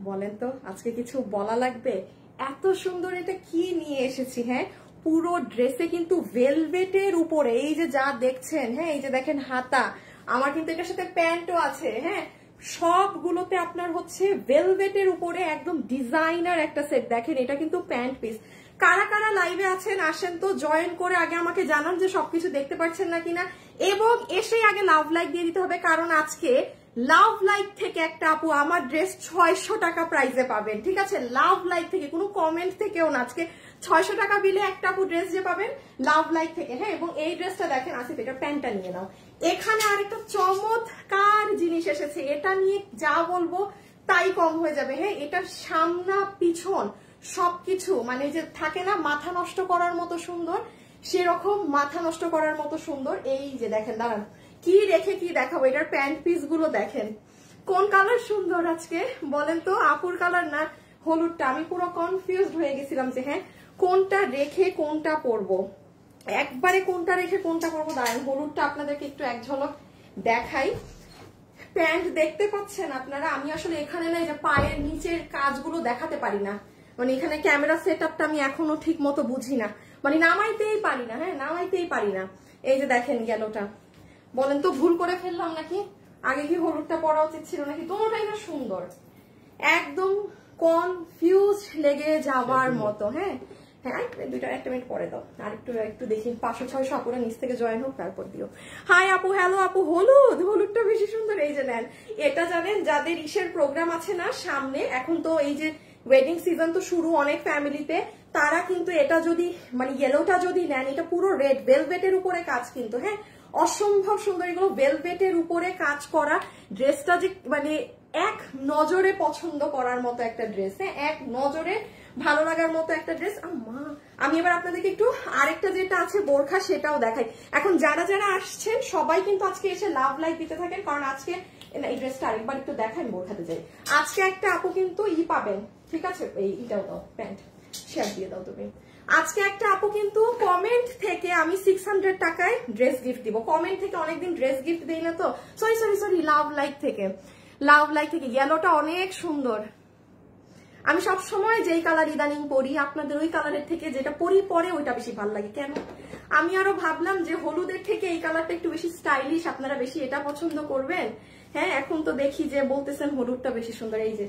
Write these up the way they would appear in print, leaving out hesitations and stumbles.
বলেন তো আজকে কিছু বলা লাগবে? এত সুন্দর এটা কি নিয়ে এসেছি। হ্যাঁ, পুরো ড্রেসে কিন্তু ভেলভেটের উপরে এই যে যা দেখছেন, হ্যাঁ এই যে দেখেন হাতা, আমার কিন্তু এটার সাথে প্যান্টও আছে। হ্যাঁ, সবগুলোতে আপনার হচ্ছে ভেলভেটের উপরে একদম ডিজাইনার একটা সেট। দেখেন এটা কিন্তু প্যান্ট পিস। কারা কারা লাইভে আছেন আসেন তো, জয়েন করে আগে আমাকে জানান যে সবকিছু দেখতে পাচ্ছেন না কিনা, এবং এসে আগে লাভ লাইক দিয়ে দিতে হবে, কারণ আজকে লাভ লাইক থেকে একটা আপু আমার ড্রেস 600 টাকা প্রাইসে পাবেন। ঠিক আছে, লাভ লাইক থেকে, কোনো কমেন্ট থেকেও না, আজকে 600 টাকা বিলে একটা আপু ড্রেস যে পাবেন লাভ লাইক থেকে। হ্যাঁ, এবং এই ড্রেসটা দেখেন আসিফ, এটা প্যান্টটা নিয়ে নাও। এখানে আরেকটা চমৎকার জিনিস এসেছে, এটা নিয়ে যা বলবো তাই কম হয়ে যাবে। হ্যাঁ, এটা সামনা পিছন সবকিছু মানে যে থাকে না মাথা নষ্ট করার মতো সুন্দর, সেরকম মাথা নষ্ট করার মতো সুন্দর। এই যে দেখেন, দাঁড়ান কি রেখে কি দেখাবো, এটার প্যান্ট পিস গুলো দেখেন কোন কালার সুন্দর আজকে বলেন তো। আপুর কালার না হলুদটা, আমি পুরো কনফিউজড হয়ে গেছিলাম যে হ্যাঁ কোনটা রেখে কোনটা পরবো, একবারে কোনটা রেখে কোনটা পরবো। দাঁড়ান হলুদটা আপনাদেরকে একটু এক ঝলক দেখাই। প্যান্ট দেখতে পাচ্ছেন আপনারা, আমি আসলে এখানে না যে পায়ের নিচের কাজগুলো দেখাতে পারি না, মানে এখানে ক্যামেরা সেট আপটা আমি এখনো ঠিক মতো বুঝি না, মানে নামাইতেই পারি না। হ্যাঁ, নামাইতেই পারি না। এই যে দেখেন গেলোটা, বলেন তো ভুল করে ফেললাম নাকি? আগে কি হলুদটা পরা উচিত ছিল নাকি? দোনোটাই না সুন্দর, একদম কনফিউজ লেগে যাওয়ার মতো। হ্যাঁ হ্যাঁ, দুইটা একটা মিনিট পরে দাও, আর একটু দেখি 500-600 আপুরা নিচ থেকে জয়েন হোক, তারপর দিও। হাই আপু, হ্যালো আপু। হলুদটা বেশি সুন্দর। এই যে নেন, এটা জানেন যাদের ইসের প্রোগ্রাম আছে না সামনে, এখন তো এই যে ওয়েডিং সিজন তো শুরু অনেক ফ্যামিলিতে, তারা কিন্তু এটা যদি মানে ইয়েলোটা যদি নেন, এটা পুরো রেড ভেলভেটের উপরে কাজ কিন্তু। হ্যাঁ, অসম্ভব সুন্দর, এগুলো ভেলভেটের উপরে কাজ করা ড্রেসটা যে মানে এক নজরে পছন্দ করার মতো একটা ড্রেস। হ্যাঁ, এক নজরে ভালো লাগার মতো একটা ড্রেস। আমি এবার আপনাদেরকে একটু আরেকটা যেটা আছে বোরখা সেটাও দেখাই। এখন যারা যারা আসছেন সবাই কিন্তু আজকে এসে লাভ লাইক দিতে থাকেন, কারণ আজকে এই ড্রেসটা আরেকবার একটু দেখান, বোরখাতে যাই। আজকে একটা আপু কিন্তু পাবেন, ঠিক আছে, এইটাও দাও, প্যান্ট শেয়ার দিয়ে দাও তুমি। আজকে একটা আপু কিন্তু কমেন্ট থেকে আমি 600 টাকায় ড্রেস গিফট দিব। কমেন্ট থেকে অনেকদিন ড্রেস গিফট দেই না তো, সরি লাভ লাইক থেকে ইয়েলোটা অনেক সুন্দর। আমি সব সময় যেই কালার ইদানিং পরি আপনাদের ওই কালারের থেকে যেটা পরি পরে ওইটা বেশি ভালো লাগে। কেন আমি আরো ভাবলাম যে হলুদের থেকে এই কালারটা একটু বেশি স্টাইলিশ, আপনারা বেশি এটা পছন্দ করবেন। হ্যাঁ, এখন তো দেখি যে বলতেছেন হলুদটা বেশি সুন্দর। এই যে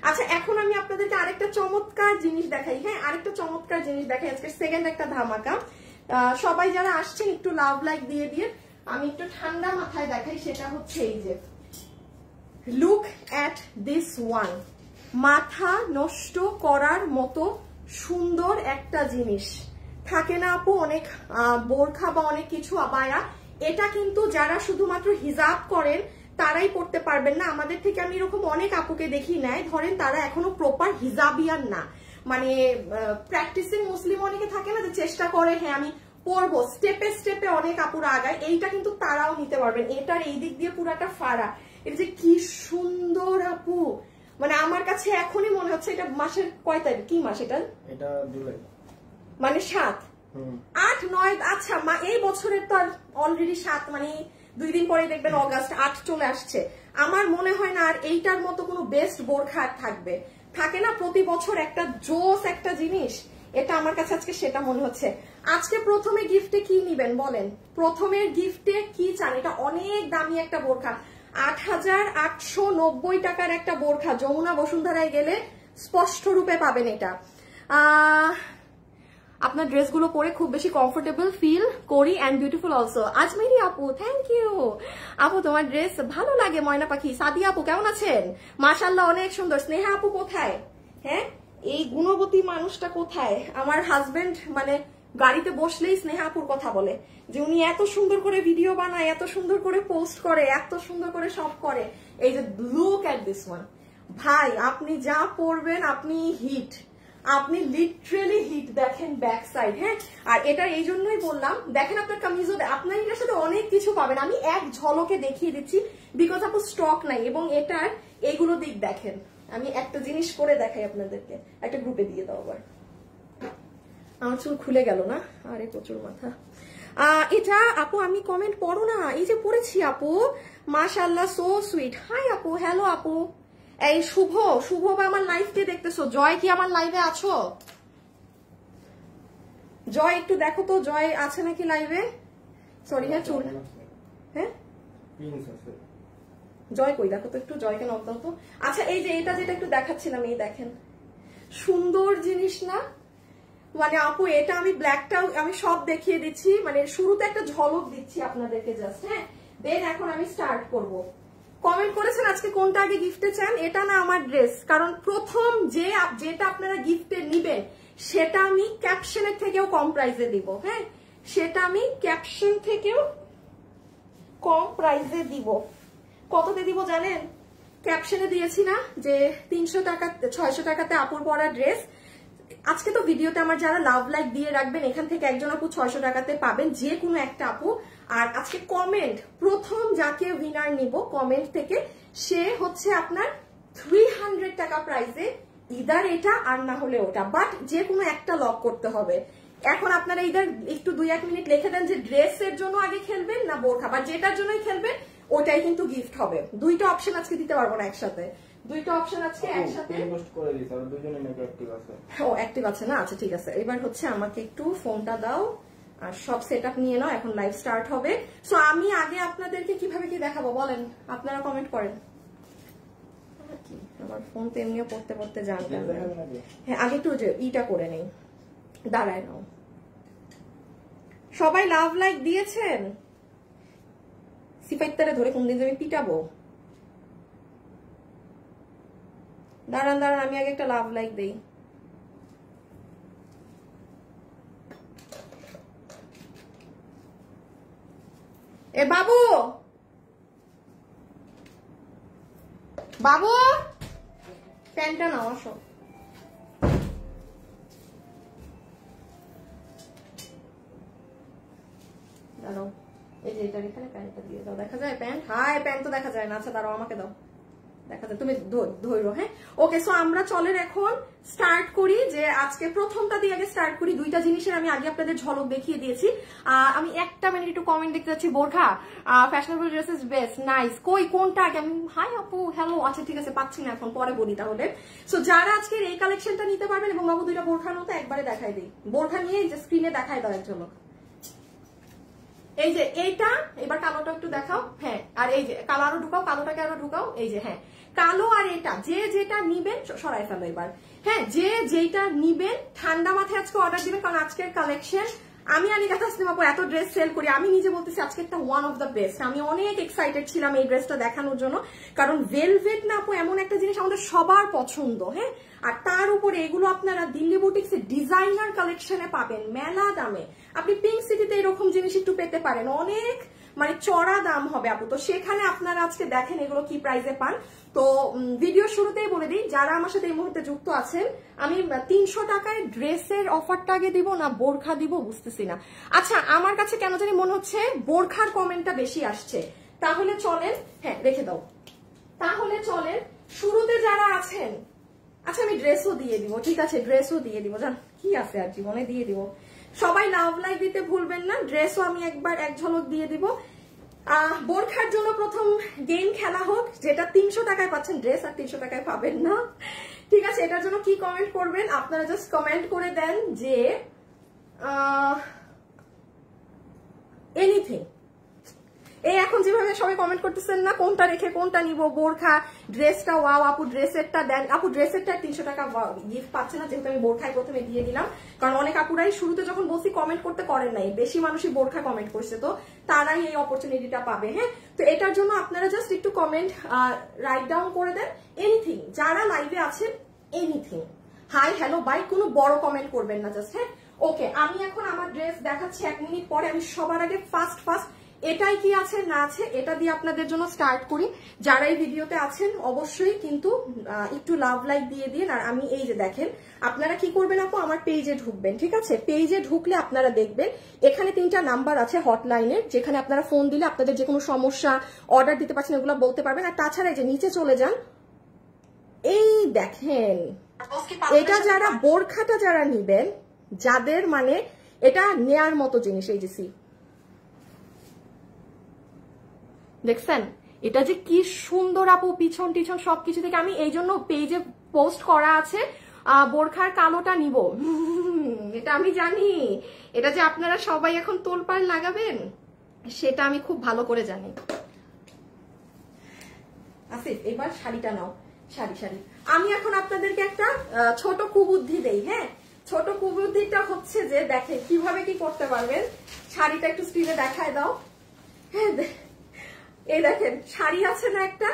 আচ্ছা, এখন আমি আপনাদেরকে আরেকটা চমৎকার জিনিস দেখাই। হ্যাঁ, আরেকটা চমৎকার জিনিস দেখাই, আজকে সেকেন্ড একটা ধামাকা। সবাই যারা আসছেন একটু লাভ লাইক দিয়ে দিয়ে আমি একটু ঠান্ডা মাথায় দেখাই। সেটা হচ্ছে এই যে লুক অ্যাট দিস ওয়ান, মাথা নষ্ট করার মতো সুন্দর একটা জিনিস। থাকে না আপু অনেক বোরখা বা অনেক কিছু আবায়া, এটা কিন্তু যারা শুধুমাত্র হিজাব করেন তারাই পড়তে পারবেন না। আমাদের থেকে আমি এরকম অনেক আপুকে দেখি নেয়, ধরেন তারা এখনো প্রপার হিজাবিয়ান না, মানে প্র্যাকটিসিং মুসলিম অনেকে থাকে না যে চেষ্টা করে হ্যাঁ আমি পরবো, স্টেপে স্টেপে অনেক আপুরা আগায়, এইটা কিন্তু তারাও নিতে পারবেন। এটার এই দিক দিয়ে পুরাটা ফাড়া, এটা যে কি সুন্দর আপু, মানে আমার কাছে এখনই মনে হচ্ছে এটা মাসের কয় তারিখ, কি মাস এটা? এটা জুলাই, মানে 7, 8, 9। আচ্ছা এই বছরের তো আর অলরেডি 7, মানে 2 দিন পরে দেখবেন অগাস্ট 8 চলে আসছে। আমার মনে হয় না আর এইটার মতো কোনো বেস্ট বোরখা থাকবে। থাকে না প্রতি বছর একটা জোস একটা জিনিস, এটা আমার কাছে আজকে সেটা মনে হচ্ছে। আজকে প্রথমে গিফটে কি নিবেন বলেন? প্রথমের গিফটে কি চান? এটা অনেক দামি একটা বোরখা, 8890 টাকার একটা বোরখা। যমুনা বসুন্ধরায় গেলে স্পষ্ট রূপে পাবেন এটা। আপনার ড্রেসগুলো পরে খুব বেশি কমফোর্টেবল ফিল করি অ্যান্ড বিউটিফুল অলসো। আজমেরি আপু, থ্যাংক ইউ আপু, তোমার ড্রেস ভালো লাগে। ময়না পাখি, সাদিয়া আপু কেমন আছেন? মাশাআল্লাহ অনেক সুন্দর। স্নেহা আপু কোথায়? হ্যাঁ, এই গুণবতী মানুষটা কোথায়? আমার হাজবেন্ড মানে গাড়িতে বসলেই স্নেহা আপুর কথা বলে যে উনি এত সুন্দর করে ভিডিও বানায়, এত সুন্দর করে পোস্ট করে, এত সুন্দর করে সব করে। এই যে লুক এট দিস ওয়ান ভাই, আপনি যা পরবেন আপনি হিট, আপনি লিটারেলি হিট। দেখেন ব্যাক সাইড, হ্যাঁ, আর এটা এই জন্যই বললাম, দেখেন আপনার কামিজও, আপনার এটার সাথে অনেক কিছু পাবেন। আমি এক ঝলকে দেখিয়ে দিচ্ছি বিকজ আপু স্টক নাই। এবং এটার এইগুলো দিক দেখেন, আমি একটা জিনিস করে দেখাই আপনাদেরকে, একটা গ্রুপে দিয়ে দাও। আবার আমার চুল খুলে গেল না, আরে প্রচুর মাথা। এটা আপু আমি কমেন্ট পড়ো না, এই যে পড়েছি আপু, মাশাআল্লাহ সো সুইট। হাই আপু, হ্যালো আপু, এই শুভ শুভ বা আমার লাইভ কে দেখতেছো? জয় কি আমার লাইভে আছো? জয় একটু দেখো তো জয় আছে নাকি লাইভে। সরি হ্যাঁ চুল হ্যাঁ জয় কই দেখো তো একটু, জয়কে নক দাও তো। আচ্ছা এই যে এটা যেটা একটু দেখাচ্ছিলাম, এই দেখেন সুন্দর জিনিস না? মানে আপু এটা আমি ব্ল্যাকটাও আমি সব দেখিয়ে দিচ্ছি, মানে শুরুতে একটা ঝলক দিচ্ছি আপনাদেরকে জাস্ট, হ্যাঁ দেন এখন আমি স্টার্ট করব। কমেন্ট করেছেন আজকে কোনটা আগে গিফটে চান, এটা না আমার ড্রেস, কারণ প্রথম যেটা আপনারা গিফটে নিবেন সেটা আমি ক্যাপশনের থেকেও কম প্রাইসে দিব, হ্যাঁ সেটা আমি ক্যাপশন থেকেও কম প্রাইসে দিব। কততে দিব জানেন? ক্যাপশনে দিয়েছি না যে 300 টাকা 600 টাকাতে আপুর পরা ড্রেস। আজকে তো ভিডিওতে আমার যারা লাভ লাইক দিয়ে রাখবেন এখান থেকে একজন আপু 600 টাকাতে পাবেন, যে কোনো একটা আপু। আর আজকে কমেন্ট প্রথম যাকে উইনার নিব কমেন্ট থেকে সে হচ্ছে আপনার 300 টাকা প্রাইসে, ইদার এটা আর না হলে ওটা, বাট যে কোনো একটা লক করতে হবে। এখন আপনারা ইদার একটু 2-1 মিনিট লিখে দেন যে ড্রেসের জন্য আগে খেলবেন না বোরখা, বা যেটার জন্যই খেলবেন ওটাই কিন্তু গিফট হবে। দুইটা অপশন আজকে দিতে পারবো না একসাথে, দুইটা অপশন আজকে একসাথে পোস্ট করে দিই, আর দুইজনে মেক অ্যাক্টিভ আছে। ও অ্যাক্টিভ আছে না, আচ্ছা ঠিক আছে। এবার হচ্ছে আমাকে একটু ফোনটা দাও আর সব সেটআপ নিয়ে নাও, এখন লাইভ স্টার্ট হবে। সো আমি আগে আপনাদেরকে কিভাবে কি দেখাবো বলেন, আপনারা কমেন্ট করেন। আমার ফোন তো এমনিও পড়তে পড়তে জানবেন, হ্যাঁ আগে একটু যে ইটা করে নেই, দাঁড়ায় নাও। সবাই লাভ লাইক দিয়েছেন? সিফাইতারে ধরে কোনদিন আমি পিটাবো। দাঁড়ান দাঁড়ান আমি আগে একটা লাভ লাইক দেই। এ বাবু বাবু প্যান্টটা নাও, আসো। দাঁড়াও এই যে এটার এখানে প্যান্টটা দিয়ে দাও, দেখা যায় প্যান্ট? হাই প্যান্ট তো দেখা যায় না, আচ্ছা দাঁড়াও আমাকে দাও, দেখা যায় তুমি ধরো, হ্যাঁ ওকে। সো আমরা চলেন এখন স্টার্ট করি, যে আজকে প্রথমটা দিয়ে আগে স্টার্ট করি। দুইটা জিনিসের আমি আগে আপনাদের ঝলক দেখিয়ে দিয়েছি। আমি একটা মিনিট একটু কমেন্ট দেখতে যাচ্ছি। বোরখা ফ্যাশনেবল ড্রেসেস বেস্ট নাইস, কই কোনটা আগে? আমি হাই আপু হ্যালো, আচ্ছা ঠিক আছে পাচ্ছি না এখন, পরে বলি তাহলে। সো যারা আজকে এই কালেকশনটা নিতে পারবেন, এবং বাবু দুইটা বোরখার মতো একবারে দেখাই দিই, বোরখা নিয়ে যে স্ক্রিনে দেখাই দাও এক ঝলক। এই যে এইটা, এবার কালোটা একটু দেখাও, হ্যাঁ আর এই যে কালো আরো ঢুকাও, কালোটাকে আরো ঢুকাও, এই যে হ্যাঁ কালো আর এটা যে যেটা নিবেন সরাই ফেলো এবার, হ্যাঁ যে যেটা নিবেন ঠান্ডা মাথায় আজকে অর্ডার দিবেন, কারণ আজকের কালেকশন আমি আনিকা তাসনিম আপু এত ড্রেস সেল করি, আমি নিজে বলতেছি আজকে একটা ওয়ান অফ দ্য বেস্ট। আমি অনেক এক্সাইটেড ছিলাম এই ড্রেসটা দেখানোর জন্য, কারণ ভেলভেট না আপু এমন একটা জিনিস আমাদের সবার পছন্দ, হ্যাঁ আর তার উপরে এগুলো আপনারা দিল্লি বুটিক্সে ডিজাইনার কালেকশনে পাবেন মেলা দামে। আপনি পিঙ্ক সিটিতে এরকম জিনিস একটু পেতে পারেন, অনেক মানে চড়া দাম হবে আপু। তো সেখানে আপনারা আজকে দেখেন এগুলো কি প্রাইসে পান। তো ভিডিও শুরুতেই বলে দিই যারা আমার সাথে এই মুহূর্তে যুক্ত আছেন, আমি 300 টাকায় ড্রেসের অফারটা আগে দিব না বোরখা দিব বুঝতেছি না। আচ্ছা আমার কাছে কেন জানি মনে হচ্ছে বোরখার কমেন্টটা বেশি আসছে, তাহলে চলেন, হ্যাঁ রেখে দাও, তাহলে চলেন শুরুতে যারা আছেন। আচ্ছা আমি ড্রেসও দিয়ে দিব, ঠিক আছে ড্রেসও দিয়ে দিব, জান কি আছে আর জীবনে দিয়ে দিব। সবাই লাভ লাইক দিতে ভুলবেন না, ড্রেসও আমি একবার এক ঝলক দিয়ে দিব। বোরখার জন্য প্রথম গেম খেলা হোক, যেটা 300 টাকায় পাচ্ছেন ড্রেস আর 300 টাকায় পাবেন না, ঠিক আছে। এটার জন্য কি কমেন্ট করবেন আপনারা, জাস্ট কমেন্ট করে দেন যে এনিথিং। এই এখন যেভাবে সবাই কমেন্ট করতেছেন না কোনটা রেখে কোনটা নিব, বোরখা ড্রেসটা ওয়াও আপু ড্রেসেরটা দেন, আপু ড্রেসেরটা 300 টাকা গিফট পাচ্ছে না, যেহেতু আমি বোরখায় প্রথমে দিয়ে দিলাম, কারণ অনেক আপুরাই শুরুতে যখন বলছি কমেন্ট করতে করেন নাই, বেশি মানুষই বোরখা কমেন্ট করছে, তো তারাই এই অপরচুনিটিটা পাবে, হ্যাঁ। তো এটার জন্য আপনারা জাস্ট একটু কমেন্ট রাইট ডাউন করে দেন এনিথিং, যারা লাইভে আছেন এনিথিং, হাই হ্যালো বাই, কোনো বড় কমেন্ট করবেন না জাস্ট, হ্যাঁ ওকে। আমি এখন আমার ড্রেস দেখাচ্ছি 1 মিনিট পরে, আমি সবার আগে ফার্স্ট এটাই কি আছে না আছে এটা দিয়ে আপনাদের জন্য স্টার্ট করি। যারা এই ভিডিওতে আছেন অবশ্যই কিন্তু একটু লাভ লাইক দিয়ে দিন। আর আমি এই যে দেখেন আপনারা কি করবেন আপু, আমার পেজে ঢুকবেন, ঠিক আছে। পেজে ঢুকলে আপনারা দেখবেন এখানে 3টা নাম্বার আছে হটলাইনের, যেখানে আপনারা ফোন দিলে আপনাদের যে কোনো সমস্যা অর্ডার দিতে পারছেন এগুলো বলতে পারবেন। আর তাছাড়া এই যে নিচে চলে যান, এই দেখেন এটা যারা বোরখাটা যারা নিবেন, যাদের মানে এটা নেয়ার মতো জিনিস, এই যে সি দেখছেন এটা যে কি সুন্দর আপু, পিছন টিছন সবকিছু থেকে। আমি এই জন্য পেজে পোস্ট করা আছে বোরখার কালোটা নিব, এটা আমি জানি। এটা যে আপনারা সবাই এখন তোলপাড় লাগাবেন সেটা আমি খুব ভালো করে জানি। আসিফ এবার শাড়িটা নাও, শাড়ি শাড়ি। আমি এখন আপনাদেরকে একটা ছোট কুবুদ্ধি দেই। হ্যাঁ, ছোট কুবুদ্ধিটা হচ্ছে যে দেখেন কিভাবে কি করতে পারবেন। শাড়িটা একটু স্ক্রিনে দেখায় দাও। হ্যাঁ, এই দেখেন শাড়ি আছে না একটা,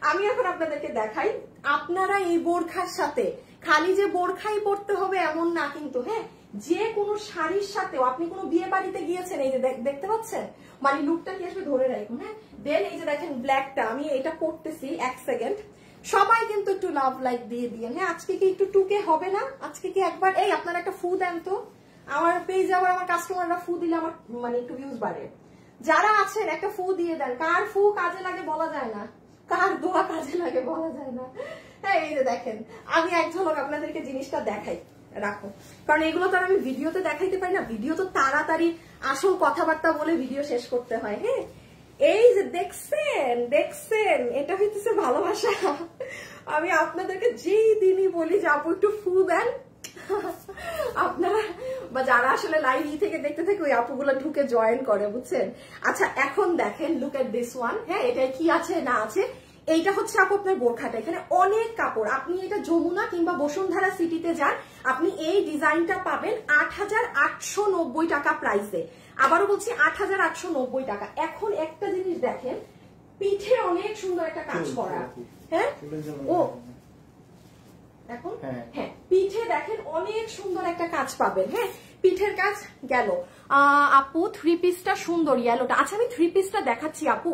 আমি এখন আপনাদেরকে দেখাই। আপনারা এই বোরখার সাথে খালি যে বোরখাই পরতে হবে এমন না কিন্তু, হ্যাঁ, যে কোনো শাড়ির সাথেও আপনি কোনো বিয়ে বাড়িতে গিয়েছেন, এই যে দেখতে পাচ্ছেন, মানে লুকটা কি আসবে ধরে রাখুন। হ্যাঁ, দেন এই যে দেখেন ব্ল্যাকটা, আমি এটা পরতেছি, এক সেকেন্ড। সবাই কিন্তু একটু লাভ লাইক দিয়ে দিয়েন। হ্যাঁ, আজকে কি একটু টুকে হবে না? আজকে কি একবার এই আপনারা একটা ফু দেন তো, আমার পেজে আবার আমার কাস্টমাররা ফু দিলে আমার মানে একটু ভিউজ বাড়ে। যারা আছেন একটা ফু দিয়ে দেন। কার ফু কাজে লাগে বলা যায় না, কার দোয়া কাজে লাগে বলা যায় না। হ্যাঁ, এই যে দেখেন, আমি এক ঝলক আপনাদেরকে জিনিসটা দেখাই, রাখো, কারণ এগুলো তো আর আমি ভিডিওতে দেখাইতে পারি না। ভিডিও তো তাড়াতাড়ি আসল কথাবার্তা বলে ভিডিও শেষ করতে হয়। হ্যাঁ, এই যে দেখছেন দেখছেন, এটা হইতেছে ভালোবাসা। আমি আপনাদেরকে যেই দিনই বলি যে আপু একটু ফু দেন, আপনারা বা যারা আসলে লাইভ থেকে দেখতে থাকে ওই আপুগুলো ঢুকে জয়েন করে, বুঝছেন? আচ্ছা এখন দেখেন, লুক এট দিস ওয়ান। হ্যাঁ, এটা কি আছে না আছে, এইটা হচ্ছে আপু আপনার বোরখাটা। এখানে অনেক কাপড়, আপনি এটা যমুনা কিংবা বসুন্ধরা সিটিতে যান, আপনি এই ডিজাইনটা পাবেন ৮,৮৯০ টাকা প্রাইসে। আবারও বলছি ৮,৮৯০ টাকা। এখন একটা জিনিস দেখেন, পিঠে অনেক সুন্দর একটা কাজ করা। হ্যাঁ, ও এখন হ্যাঁ, পিঠে দেখেন অনেক সুন্দর একটা কাজ পাবেন। হ্যাঁ, পিঠের কাজ গেল। আপু থ্রি পিসটা সুন্দর, ইয়েলোটা। আচ্ছা আমি থ্রি পিসটা দেখাচ্ছি আপু।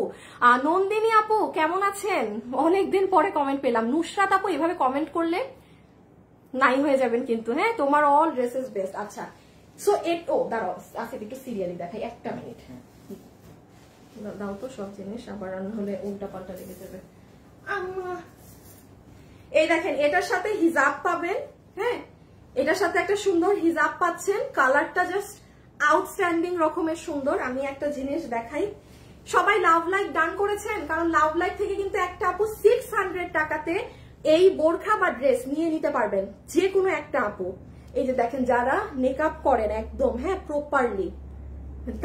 নন্দিনী আপু কেমন আছেন? অনেকদিন পরে কমেন্ট পেলাম। নুসরাত আপু এভাবে কমেন্ট করলে নাই হয়ে যাবেন কিন্তু। হ্যাঁ, তোমার অল ড্রেসেস বেস্ট। আচ্ছা সো দাঁড়াও আচ্ছা একটু সিরিয়ালি দেখাই, একটা মিনিট। দাও তো সব জিনিস, আবার হলে উল্টা পাল্টা লেগে যাবে। এই দেখেন, এটার সাথে হিজাব পাবেন। হ্যাঁ, এটার সাথে একটা সুন্দর হিজাব পাচ্ছেন। কালারটা জাস্ট আউটস্ট্যান্ডিং রকমের সুন্দর। আমি একটা জিনিস দেখাই, সবাই লাভ লাইক ডান করেছেন, কারণ লাভ লাইক থেকে কিন্তু একটা আপু 600 টাকাতে এই বোরখা বা ড্রেস নিয়ে নিতে পারবেন, যে কোনো একটা আপু। এই যে দেখেন, যারা মেকআপ করেন একদম, হ্যাঁ, প্রপারলি,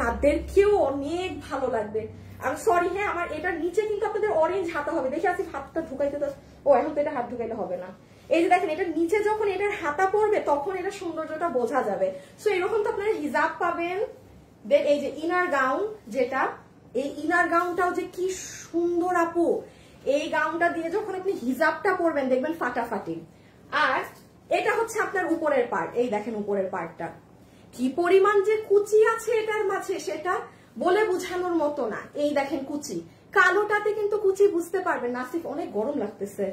তাদেরকেও অনেক ভালো লাগবে। আর সরি, হ্যাঁ, আমার এটার নিচে কিন্তু আপনাদের অরেঞ্জ হাতা হবে। দেখে আসি হাতটা ঢুকাইতে তো, ও এখন তো এটা হাত ঢুকাইলে হবে না। এই যে দেখেন, এটার নিচে যখন এটার হাতা পড়বে তখন এটা সৌন্দর্যটা বোঝা যাবে। সো এরকম তো আপনারা হিজাব পাবেন। দেন এই যে ইনার গাউন, যেটা এই ইনার গাউনটাও যে কি সুন্দর আপু। এই গাউনটা দিয়ে যখন আপনি হিজাবটা পরবেন দেখবেন ফাটাফাটি। আর এটা হচ্ছে আপনার উপরের পার্ট। এই দেখেন উপরের পার্টটা কি পরিমাণ যে কুচি আছে এটার মাঝে, সেটা বলে বোঝানোর মতো না। এই দেখেন কুচি, কালোটাতে কিন্তু কুচি বুঝতে পারবেন। নাসিফ অনেক গরম লাগতেছে,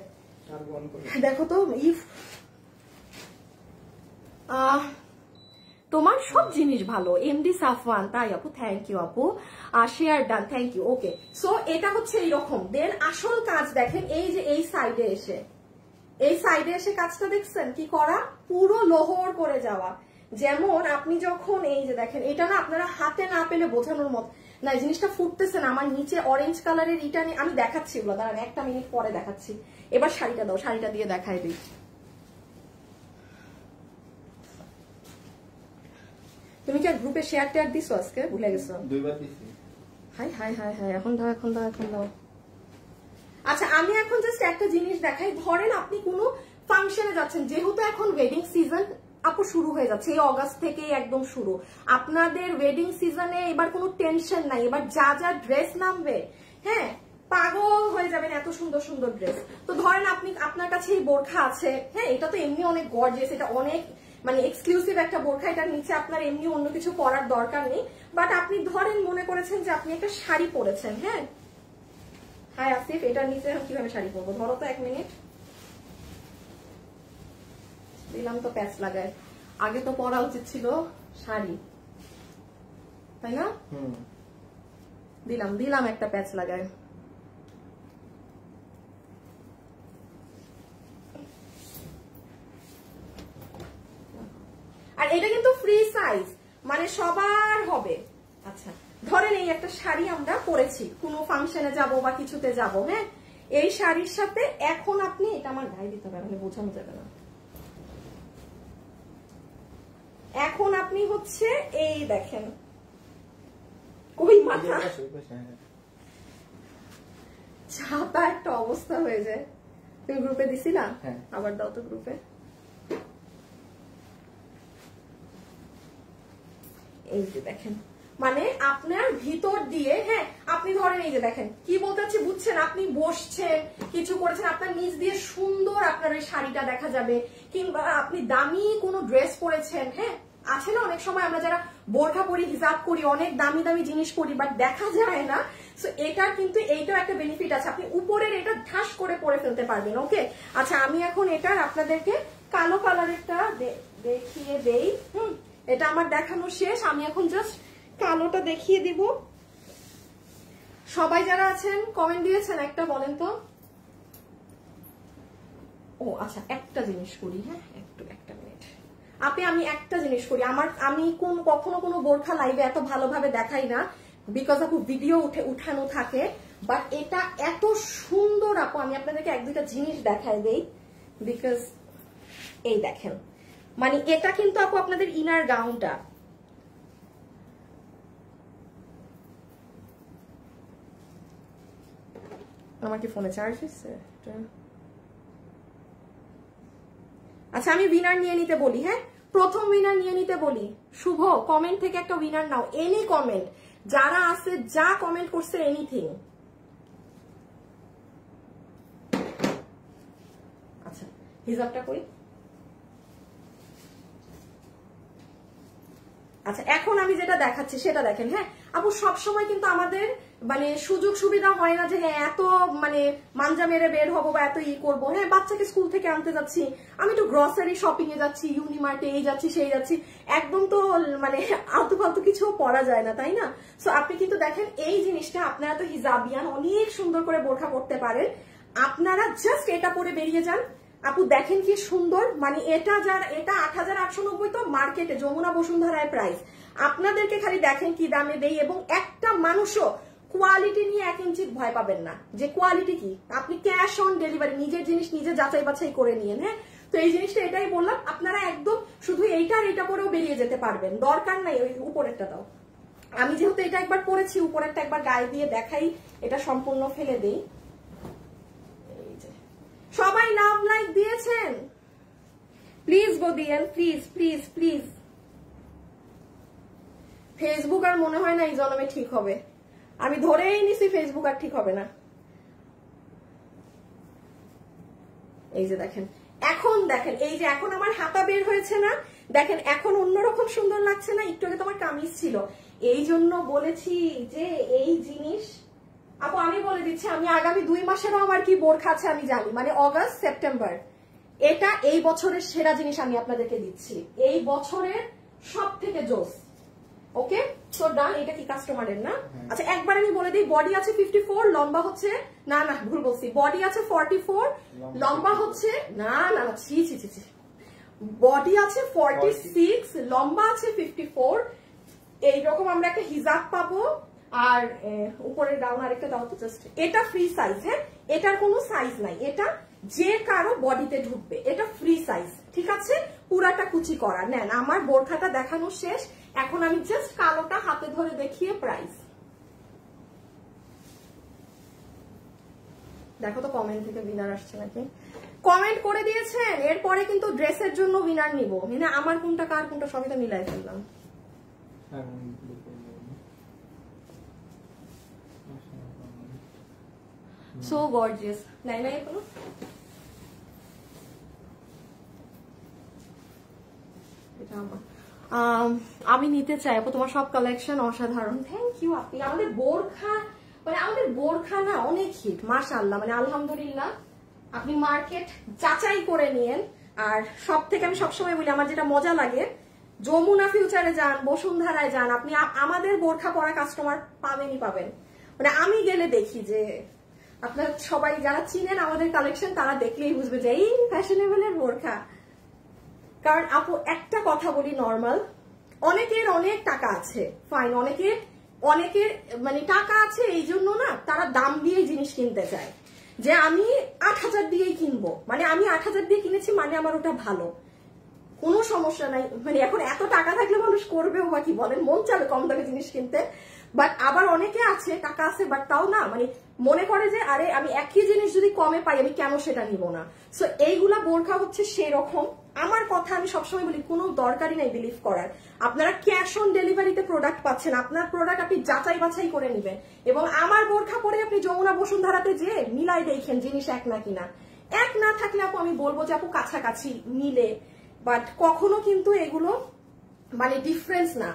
দেখো তো। তোমার সব জিনিস ভালো, এমডি সাফওয়ান। তাই আপু, থ্যাংক ইউ আপু, share done, thank you. Okay, so এটা হচ্ছে এইরকম। দেন আসল কাজ দেখেন, এই যে এই সাইডে এসে, এই সাইডে এসে কাজটা দেখছেন কি করা, পুরো লোহর করে যাওয়া। যেমন আপনি যখন এই যে দেখেন, এটা না আপনারা হাতে না পেলে বোঝানোর মত না। এই জিনিসটা ফুটতেছে না, আমার নিচে অরেঞ্জ কালারের ইটা নিয়ে আমি দেখাচ্ছি এগুলো, দাঁড়ান একটা মিনিট পরে দেখাচ্ছি। এবার শাড়িটা দাও, শাড়িটা দিয়ে দেখাই দিই। তুমি কি গ্রুপে শেয়ার টেয়ার দিছো আজকে? ভুলে গেছো? দুইবার দিছি। হাই হাই হাই হাই, এখন দাও এখন দাও এখন দাও। আচ্ছা আমি এখন জাস্ট একটা জিনিস দেখাই। ধরেন আপনি কোনো ফাংশনে যাচ্ছেন, যেহেতু এখন ওয়েডিং সিজন আপু শুরু হয়ে যাচ্ছে, এই অগাস্ট থেকে একদম শুরু আপনাদের ওয়েডিং সিজনে। এবার কোনো টেনশন নাই, এবার যা যা ড্রেস নামবে, হ্যাঁ, পাগল হয়ে যাবেন, এত সুন্দর সুন্দর ড্রেস। তো ধরেন আপনি, আপনার কাছে এই বোরখা আছে, হ্যাঁ, এটা তো এমনি অনেক গর্জিয়াস, এটা অনেক মানে এক্সক্লুসিভ একটা বোরখা। এটার নিচে আপনার এমনি অন্য কিছু পরার দরকার নেই। বাট আপনি ধরেন মনে করেছেন যে আপনি একটা শাড়ি পরেছেন। হ্যাঁ, হাই আসিফ, এটার নিচে কিভাবে শাড়ি পরবো? ধরো তো এক মিনিট, দিলাম তো প্যাচ লাগায়। আগে তো পরা উচিত ছিল শাড়ি, তাই না? দিলাম দিলাম একটা প্যাচ লাগায়। আর এটা কিন্তু ফ্রি সাইজ, মানে সবার হবে। আচ্ছা ধরেন এই একটা শাড়ি আমরা পরেছি, কোনো ফাংশনে যাব বা কিছুতে যাব, হ্যাঁ, এই শাড়ির সাথে এখন আপনি, এটা আমার গায়ে দিতে হবে, বোঝানো যাবে না, এখন আপনি হচ্ছে এই দেখেন কই মাথা ছাপা একটা অবস্থা হয়ে যায়। তুমি গ্রুপে দিছিলা? আবার দাও তো গ্রুপে। এই যে দেখেন, মানে আপনার ভিতর দিয়ে, হ্যাঁ, আপনি ধরেন এই যে দেখেন কি বলতে চাচ্ছি বুঝছেন, আপনি বসছেন কিছু করেছেন, আপনার নিচ দিয়ে সুন্দর আপনার ওই শাড়িটা দেখা যাবে, কিংবা আপনি দামি কোনো ড্রেস পরেছেন, হ্যাঁ, আছে না অনেক সময় আমরা যারা বোরখা পরি, হিজাব করি, অনেক দামি দামি জিনিস পরি, বাট দেখা যায় না। সো এটার কিন্তু এইটাও একটা বেনিফিট আছে, আপনি উপরের এটা ঠাস করে পরে ফেলতে পারবেন। ওকে, আচ্ছা আমি এখন এটার আপনাদেরকে কালো কালারেরটা দেখিয়ে দেই। এটা আমার দেখানো শেষ, আমি এখন জাস্ট কালোটা দেখিয়ে দিব। সবাই যারা আছেন কমেন্ট দিয়েছেন একটা বলেন তো। ও আচ্ছা, একটা জিনিস করি, হ্যাঁ, একটা মিনিট আমি একটা জিনিস করি, আমি কখনো কোনো বোরখা লাইভে এত ভালোভাবে দেখাই না, বিকজ আপু ভিডিও উঠানো থাকে, বাট এটা এত সুন্দর আপু, আমি আপনাদেরকে এক দুইটা জিনিস দেখাই দেই, বিকজ এই দেখেন, মানে এটা কিন্তু আপু আপনাদের ইনার গাউনটা, আমার কি ফোনে চার্জ হচ্ছে? আচ্ছা আমি উইনার নিয়ে নিতে বলি, হ্যাঁ, প্রথম উইনার নিয়ে নিতে বলি। শুভ কমেন্ট থেকে একটা উইনার নাও, এনি কমেন্ট, যারা আছে যা কমেন্ট করছে এনিথিং। আচ্ছা হিজাবটা করি। আচ্ছা এখন আমি যেটা দেখাচ্ছি সেটা দেখেন, হ্যাঁ আপু সবসময় কিন্তু আমাদের মানে সুযোগ সুবিধা হয় না যে হ্যাঁ এত মানে মাঞ্জা মেরে বের হবো বা এত করবো, হ্যাঁ বাচ্চাকে স্কুল থেকে আনতে যাচ্ছি, আমি একটু গ্রসারি শপিং এ যাচ্ছি, ইউনিমার্টে এই যাচ্ছি সেই যাচ্ছি, একদম তো মানে আলতু ফালতু কিছু পরা যায় না, তাই না? সো আপনি কিন্তু দেখেন এই জিনিসটা, আপনারা তো হিজাবিয়ান, অনেক সুন্দর করে বোরখা পরতে পারেন, আপনারা জাস্ট এটা পরে বেরিয়ে যান। আপু দেখেন কি সুন্দর, মানে এটা ৮৮৯০ তো মার্কেটে যমুনা বসুন্ধরায় প্রাইস, আপনাদেরকে খালি দেখেন কি দামে দেই, এবং একটা মানুষও কোয়ালিটি নিয়ে 1 ইঞ্চি ভয় পাবেন না যে কোয়ালিটি কি, আপনি ক্যাশ অন ডেলিভারি, নিজের জিনিস নিজে যাচাই বাছাই করে নিয়েন। হ্যাঁ তো এই জিনিসটা এটাই বললাম, আপনারা একদম শুধু এইটা পরেও বেরিয়ে যেতে পারবেন, দরকার নাই ওই উপরেরটা দাও। আমি যেহেতু এটা একবার পরেছি, উপরেরটা একবার গায়ে দিয়ে দেখাই, এটা সম্পূর্ণ ফেলে দেই। সবাই লাভ লাইক দিয়েছেন, প্লিজ গো দিয়েন, প্লিজ প্লিজ প্লিজ। ফেসবুক আর মনে হয় না এই জন্মে ঠিক হবে, আমি ধরেই নিছি ফেসবুক আর ঠিক হবে না। এই যে দেখেন, এখন দেখেন, এই যে এখন আমার হাতা বের হয়েছে না, দেখেন এখন অন্যরকম সুন্দর লাগছে না, একটু আগে তোমার কামিজ ছিল, এই জন্য বলেছি যে এই জিনিস আপু আমি বলে দিচ্ছি, আমি আগামী 2 মাসেরও আমার কি বোরখা আছে আমি জানি, মানে অগাস্ট সেপ্টেম্বর, এটা এই বছরের সেরা জিনিস আমি আপনাদেরকে দিচ্ছি, এই বছরের সব থেকে জোস। ওকে সো ডান, এটা কি কাস্টমারের না? আচ্ছা একবার আমি বলে দিই, বডি আছে 54, লম্বা হচ্ছে না ভুল বলছি, বডি আছে 44, লম্বা হচ্ছে না ছি ছি ছি ছি, বডি আছে 46, লম্বা আছে 54, এইরকম আমরা একটা হিজাব পাবো, আর উপরের গাউন আরেকটা দাও তো জাস্ট, এটা ফ্রি সাইজ, হ্যাঁ এটার কোনো সাইজ নাই, এটা যে কারো বডিতে ঢুকবে, এটা ফ্রি সাইজ, ঠিক আছে, পুরাটা কুচি করা। নেন আমার বোরখাটা দেখানো শেষ, এখন আমি জাস্ট কালোটা হাতে ধরে দেখিয়ে প্রাইস দেখো তো কমেন্ট থেকে উইনার আসছে নাকি, কমেন্ট করে দিয়েছেন, এরপরে কিন্তু ড্রেসের জন্য উইনার নিব, মানে আমার কোনটা কার কোনটা সবই তো মিলাই ফেললাম। সো গর্জিয়াস, নাই নাই কোনো আমি নিতে চাই আপু, তোমার সব কালেকশন অসাধারণ, থ্যাংক ইউ আপনি। আমাদের বোরখা মানে আমাদের বোরখা না অনেক হিট মাশাআল্লাহ, মানে আলহামদুলিল্লাহ, আপনি মার্কেট যাচাই করে নিয়েন। আর সব থেকে আমি সবসময় বলি, আমার যেটা মজা লাগে, যমুনা ফিউচারে যান, বসুন্ধরায় যান, আপনি আমাদের বোরখা পরা কাস্টমার পাবেনই পাবেন, মানে আমি গেলে দেখি যে আপনার সবাই যারা চিনেন আমাদের কালেকশন, তারা দেখলেই বুঝবে যে এই ফ্যাশনেবলের বোরখা। কারণ আপু একটা কথা বলি, নর্মাল অনেকের অনেক টাকা আছে, ফাইন, অনেকে অনেকের মানে টাকা আছে এই জন্য না তারা দাম দিয়ে জিনিস কিনতে চায়, যে আমি 8,000 দিয়েই কিনবো, মানে আমি 8,000 দিয়ে কিনেছি মানে আমার ওটা ভালো, কোনো সমস্যা নাই। মানে এখন এত টাকা থাকলে মানুষ করবেও বা কি বলেন, মন চাবে কম দামে জিনিস কিনতে। বাট আবার অনেকে আছে টাকা আছে বাট তাও না, মানে মনে করে যে আরে আমি একই জিনিস যদি কমে পাই আমি কেন সেটা নিব না। সো এইগুলা বোরখা হচ্ছে সেরকম। আমার কথা আমি সবসময় বলি কোনো দরকারই নাই বিলিভ করার। আপনারা ক্যাশ অন ডেলিভারিতে প্রোডাক্ট পাচ্ছেন, আপনার প্রোডাক্ট আপনি যাচাই বাছাই করে নেবেন, এবং আমার বোরখা পরে আপনি যমুনা বসুন্ধরাতে যে মিলাই দেখেন জিনিস এক না কিনা। এক না থাকলে আপু আমি বলবো যে আপু কাছাকাছি মিলে, বাট কখনো কিন্তু এগুলো মানে ডিফারেন্স না।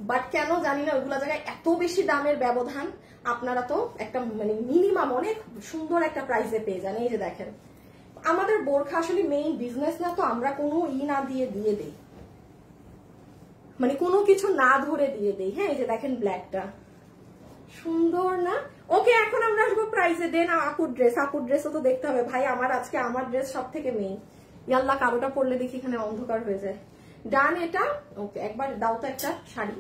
বাট কেন জানি না ওইগুলো জায়গায় এত বেশি দামের ব্যবধান, আপনারা তো একটা মানে মিনিমাম অনেক সুন্দর একটা প্রাইসে পেয়ে যান। এই যে দেখেন আমাদের বোরখা আসলে মেইন বিজনেস না, তো আমরা কোনো না দিয়ে দেই, মানে কোনো কিছু না ধরে দিয়ে দেই। হ্যাঁ এই যে দেখেন ব্ল্যাকটা সুন্দর না। ওকে এখন আমরা আসবো প্রাইসে। দেন আপুর ড্রেসও তো দেখতে হবে ভাই, আমার আজকে আমার ড্রেস সব থেকে মেইন। ইয়াল্লা কালোটা পরলে দেখি এখানে অন্ধকার হয়ে যায়। ডান এটা। ওকে একবার দাও তো একটা শাড়ি।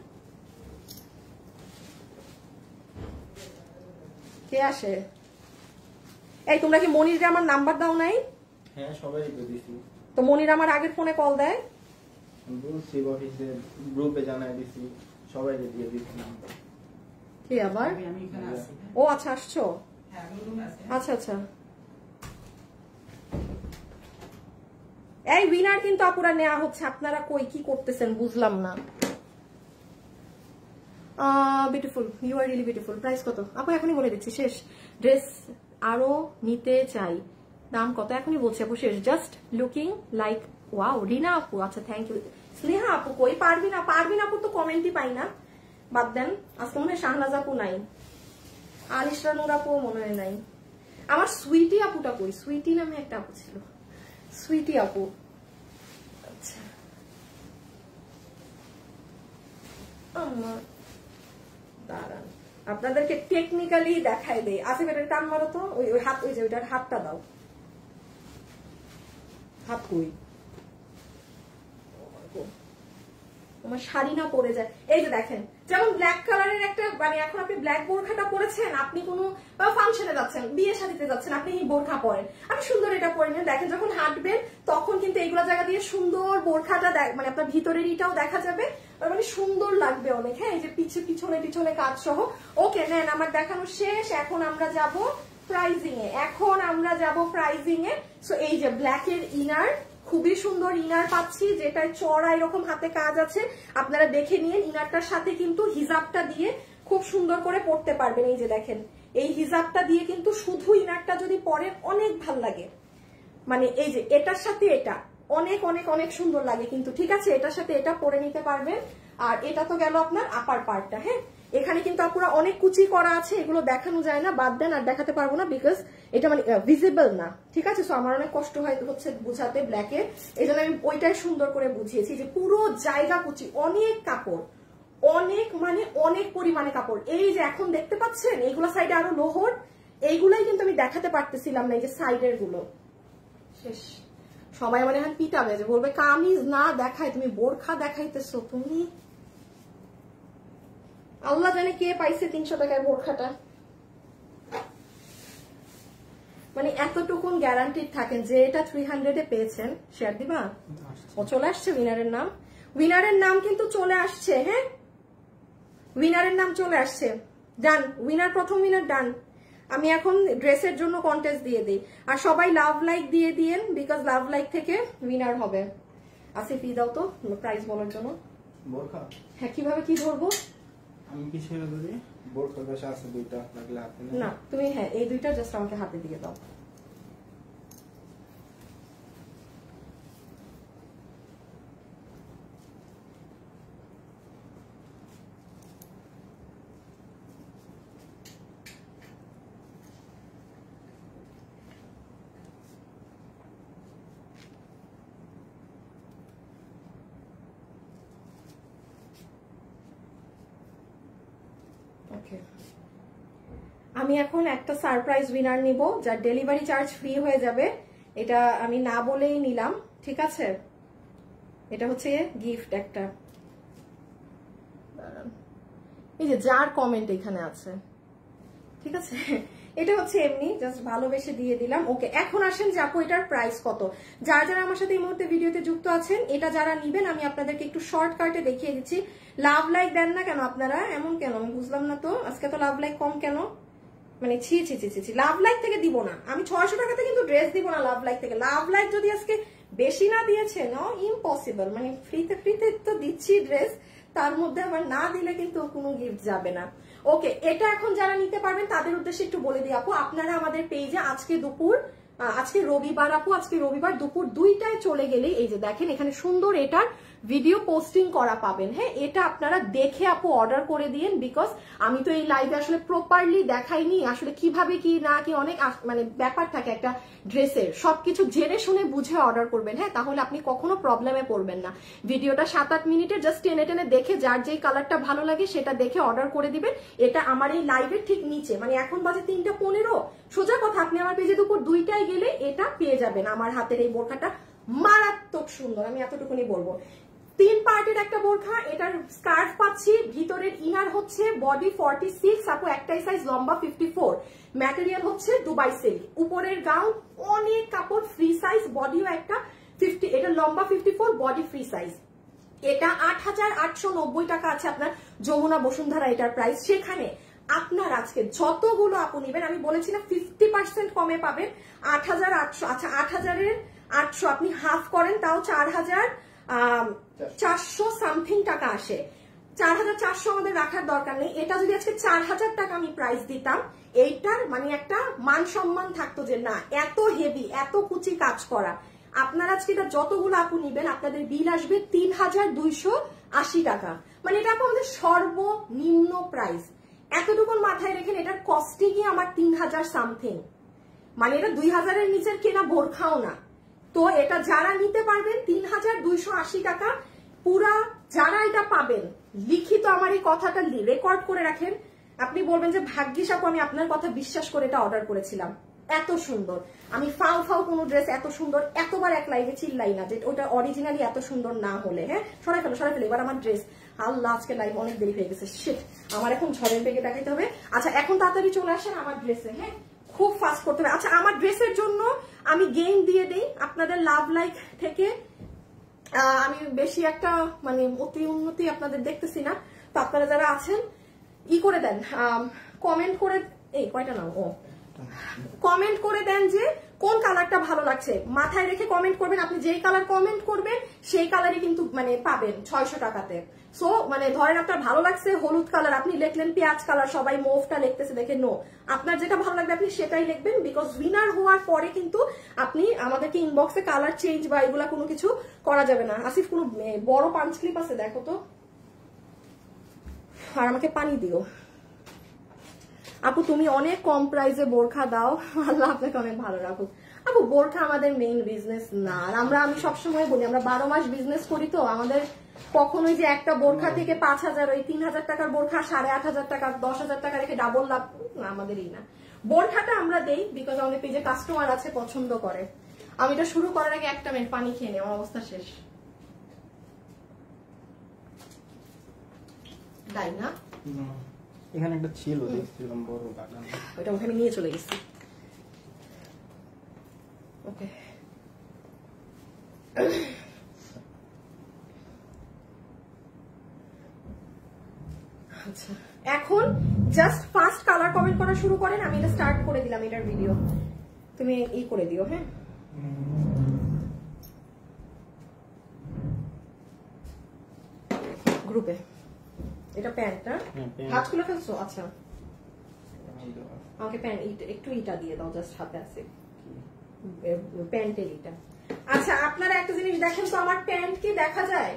কে আসে? এই তোমরা কি মনির আমার নাম্বার দাও নাই? হ্যাঁ সবাই দিছি। তো মনির আমার আগের ফোনে কল দেয়, বলছি অফিসে গ্রুপে জানাই দিছি, সবাইকে দিয়ে দিছি নাম্বার। কে আবার? আমি এখানে আছি। ও আচ্ছা আসছো। হ্যাঁ আমি রুমে আছি। আচ্ছা আচ্ছা। এই উইনার কিন্তু আপুরা নেওয়া হচ্ছে, আপনারা কই কি করতেছেন বুঝলাম না। Beautiful, you are really beautiful. Price কত আপু? এখনই বলে দিচ্ছি, শেষ। ড্রেস আরো নিতে চাই, দাম কত এখনই বলছি আপু, শেষ। Just looking like wow. Rina আপু আচ্ছা থ্যাংক ইউ। স্নেহা আপু কই? পারবিন আপু তো কমেন্টই পাই না, বাদ দেন। আজকে মনে হয় শাহনাজ আপু নাই, আলিশা নূর আপু মনে হয় নাই। আমার সুইটি আপুটা কই? সুইটি নামে একটা আপু ছিল, সুইটি আপু। আচ্ছা দাঁড়ান আপনাদেরকে টেকনিক্যালি দেখাই দেই। আসিফ এটার টান মারো তো, ওই হাত, ওই যে ওইটার হাতটা দাও। হাত কই? আমার শাড়ি না পরে যায়। এই যে দেখেন যেমন ব্ল্যাক কালারের একটা, মানে এখন আপনি ব্ল্যাক বোরখাটা পরেছেন, আপনি কোনো ফাংশনে যাচ্ছেন, বিয়ে শাদীতে যাচ্ছেন, আপনি এই বোরখা পরেন, আপনি সুন্দর এটা পরে নেন। দেখেন যখন হাঁটবেন তখন কিন্তু এইগুলো জায়গা দিয়ে সুন্দর বোরখাটা মানে আপনার ভিতরের ইটাও দেখা যাবে, মানে সুন্দর লাগবে অনেক। হ্যাঁ এই যে পিছনে কাজ সহ। ওকে নেন, আমার দেখানো শেষ। এখন আমরা যাব প্রাইজিং এ। সো এই যে ব্ল্যাকের ইনার, খুবই সুন্দর ইনার পাচ্ছি, যেটা চড়া এরকম হাতে কাজ আছে। আপনারা দেখে নিন, ইনারটার সাথে কিন্তু হিজাবটা দিয়ে খুব সুন্দর করে পরতে পারবেন। এই যে দেখেন এই হিজাবটা দিয়ে কিন্তু শুধু ইনারটা যদি পরেন অনেক ভাল লাগে, মানে এই যে এটার সাথে এটা অনেক অনেক অনেক সুন্দর লাগে কিন্তু। ঠিক আছে, এটার সাথে এটা পরে নিতে পারবেন। আর এটা তো গেল আপনার আপার পার্টটা। হ্যাঁ এখানে কিন্তু আপুরা অনেক কুচি করা আছে, এগুলো দেখানো যায় না, বাদ দেন, আর দেখাতে পারবো না বিকজ এটা মানে ভিজিবল না। ঠিক আছে, সো আমার অনেক কষ্ট হচ্ছে বুঝাতে ব্ল্যাকে, এই জন্য আমি ওইটাই সুন্দর করে বুঝিয়েছি যে পুরো জায়গা কুচি, অনেক কাপড়, অনেক মানে অনেক পরিমাণে কাপড়। এই যে এখন দেখতে পাচ্ছেন এইগুলো সাইডে আরো লোহর, এইগুলাই কিন্তু আমি দেখাতে পারতেছিলাম না, এই যে সাইডের গুলো। শেষ। সবাই মানে এখন পিটাবে, যে বলবে কামিজ না দেখায় তুমি বোরখা দেখাইতেছো তুমি। আল্লাহ জানে কে পাইছে 300 টাকায় বোরখাটা, মানে এতটুকুন গ্যারান্টি থাকেন যে এটা 300 পেয়েছেন। শেয়ার দিবা? ও চলে আসছে উইনারের নাম কিন্তু চলে আসছে। হ্যাঁ উইনারের নাম চলে আসছে, ডান। উইনার, প্রথম উইনার ডান। আমি এখন ড্রেসের জন্য কন্টেস্ট দিয়ে দিই, আর সবাই লাভ লাইক দিয়ে দিয়েন, বিকজ লাভ লাইক থেকে উইনার হবে। আসিফ ই দাও তো প্রাইস বলার জন্য। বোরখা? হ্যাঁ কিভাবে কি ধরবো আমি কি শেয়ার করি? বোরখা কাছে আছে দুইটা, আপনাকে হাতে না তুমি, হ্যাঁ এই দুইটা জাস্ট আমাকে হাতে দিয়ে দাও। আমি এখন একটা সারপ্রাইজ উইনার নিব, যার ডেলিভারি চার্জ ফ্রি হয়ে যাবে। এটা আমি না বলেই নিলাম, ঠিক আছে? এটা হচ্ছে গিফট একটা। এই যে যার কমেন্ট এখানে আছে, ঠিক আছে। এটা হচ্ছে এমনি জাস্ট ভালোবেসে দিয়ে দিলাম। ওকে, এখন আসেন যে আপু এটার প্রাইস কত। যারা যারা আমার সাথে এই মুহূর্তে ভিডিওতে যুক্ত আছেন, এটা যারা নিবেন আমি আপনাদেরকে একটু শর্টকাটে দেখিয়ে দিচ্ছি। লাভ লাইক দেন না কেন আপনারা, এমন কেন আমি বুঝলাম না তো। আজকে তো লাভ লাইক কম কেন, মানে ছি ছি ছি ছি। লাভ লাইক থেকে দিব না আমি 600 টাকাতে কিন্তু ড্রেস দিব না লাভ লাইক থেকে। লাভ লাইক যদি আজকে বেশি না দিয়েছে না, ইম্পসিবল। মানে ফ্রিতে ফ্রিতে তো দিচ্ছি ড্রেস, তার মধ্যে আবার না দিলে কিন্তু কোনো গিফট যাবে না। ওকে, এটা এখন যারা নিতে পারবেন তাদের উদ্দেশ্যে একটু বলে দিই আপু, আপনারা আমাদের পেজে আজকে রবিবার আপু, আজকে রবিবার দুপুর 2টায় চলে গেলেই এই যে দেখেন এখানে সুন্দর এটার ভিডিও পোস্টিং করা পাবেন। হ্যাঁ, এটা আপনারা দেখে আপু অর্ডার করে দিয়েন, বিকজ আমি তো এই লাইভে আসলে প্রপারলি দেখাইনি আসলে কিভাবে কি না কি, অনেক মানে ব্যাপার থাকে একটা ড্রেসের, সবকিছু জেনে শুনে বুঝে অর্ডার করবেন। হ্যাঁ, তাহলে আপনি কখনো প্রবলেমে পড়বেন না। ভিডিওটা 7-8 মিনিটে জাস্ট টেনে টেনে দেখে যার যেই কালারটা ভালো লাগে সেটা দেখে অর্ডার করে দিবেন। এটা আমার এই লাইভের ঠিক নিচে, মানে এখন বাজে 3:15, সোজা কথা আপনি আমার পেজে দুপুর 2টায় গেলে এটা পেয়ে যাবেন। আমার হাতের এই বোরখাটা মারাত্মক সুন্দর, আমি এতটুকুনি বলবো। 3 পার্টের একটা বোরখা, এটার স্কার্ফ পাচ্ছি, ভিতরের ইনার হচ্ছে বডি 46 আপু, একটাই সাইজ লম্বা 54, ম্যাটেরিয়াল হচ্ছে দুবাই সিল্ক, উপরের গাউন অনেক কাপড়, ফ্রি সাইজ, বডিও একটা 50, এটা লম্বা 54, বডি ফ্রি সাইজ। এটা 8890 টাকা আছে আপনার যমুনা বসুন্ধরা এটার প্রাইস। সেখানে আপনার আজকে যতগুলো আপু নিবেন, আমি বলেছি না 50% কমে পাবেন, 8800। আচ্ছা 8800 আপনি হাফ করেন তাও 4400 সামথিং টাকা আসে। 4400 আমাদের রাখার দরকার নেই। এটা যদি আজকে 4000 টাকা আমি প্রাইস দিতাম, এইটার মানে একটা মান সম্মান থাকতো যে না এত হেভি, এত কুচি কাজ করা। আপনারা আজকে এটা যতগুলো আপু নিবেন আপনাদের বিল আসবে 3280 টাকা, মানে এটা আপু আমাদের সর্বনিম্ন প্রাইস। এতটুকু মাথায় রেখেন, এটার কস্টিংই আমার 3000 সামথিং, মানে এটা 2000-এর নিচের কেনা বোরখাও না। তো এটা যারা নিতে পারবেন 3280 টাকা পুরা, যারা এটা পাবেন লিখিত আমার এই কথাটা রেকর্ড করে রাখেন। আপনি বলবেন যে ভাগ্যিস আপু আমি আপনার কথা বিশ্বাস করে এটা অর্ডার করেছিলাম, এত সুন্দর। আমি ফাও কোনো ড্রেস এত সুন্দর এতবার এক লাইভে চিল্লাই না যে ওটা অরিজিনালি এত সুন্দর না হলে। হ্যাঁ, সরাই ফেলো এবার আমার ড্রেস। আল্লাহ, আজকে লাইভ অনেক দেরি হয়ে গেছে, শিট, আমার এখন ঝড়ের বেগে দেখাইতে হবে। আচ্ছা এখন তাড়াতাড়ি চলে আসেন আমার ড্রেসে। হ্যাঁ, খুব ফাস্ট করতে হবে। আচ্ছা আমার ড্রেসের জন্য আমি গেম দিয়ে দিই আপনাদের লাভ লাইক থেকে। আমি বেশি একটা মানে অতি উন্নতি আপনাদের দেখতেছি না, তো আপনারা যারা আছেন ই করে দেন, কমেন্ট করে, এই কয়টা নাও, ও কমেন্ট করে দেন যে কোন কালারটা ভালো লাগছে, মাথায় রেখে কমেন্ট করবেন। আপনি যেই কালার কমেন্ট করবেন সেই কালারই কিন্তু মানে পাবেন 600 টাকাতে। সো মানে ধরেন আপনার ভালো লাগছে হলুদ কালার, আপনি লিখলেন পেঁয়াজ কালার, সবাই মোভটা লিখতেছে দেখে নো, আপনার যেটা ভালো লাগবে আপনি সেটাই লিখবেন, বিকজ উইনার হওয়ার পরে কিন্তু আপনি আমাদেরকে ইনবক্সে কালার চেঞ্জ বা এগুলা কোনো কিছু করা যাবে না। আসিফ কোনো বড় পাঞ্চ ক্লিপ আছে দেখো তো, আর আমাকে পানি দিও। আপু তুমি অনেক কম প্রাইসে বোরখা দাও, আল্লাহ আপনাকে অনেক ভালো রাখুক। আপু বোরখা আমাদের মেইন বিজনেস না, আর আমি সবসময় বলি আমরা 12 মাস বিজনেস করি, তো আমাদের কখনোই যে একটা বোরখা থেকে 5000 ওই 3000 টাকার বোরখা 8500 টাকা 10000 টাকা রেখে ডাবল লাভ আমাদেরই না। বোরখাটা আমরা দেই বিকজ আমাদের পেজে কাস্টমার আছে, পছন্দ করে। আমি এটা শুরু করার আগে একটা মিনিট পানি খেয়ে নেই, আমার অবস্থা শেষ। তাই না, এখানে একটা ছিল দেখছিলাম বড় বাগান, ওইটা ওখানে নিয়ে চলে গেছি। ওকে, আচ্ছা এখন জাস্ট ফার্স্ট কালার কমেন্ট করা শুরু করেন, আমি এটা স্টার্ট করে দিলাম এটার ভিডিও, তুমি ই করে দিও। হ্যাঁ, গ্রুপে এটা প্যান্টটা হাত খুলে ফেলছো। আচ্ছা আমাকে প্যান্ট একটু ইটা দিয়ে দাও, জাস্ট হাতে আছে প্যান্টের ইটা। আচ্ছা আপনারা একটা জিনিস দেখেন তো, আমার প্যান্ট কি দেখা যায়,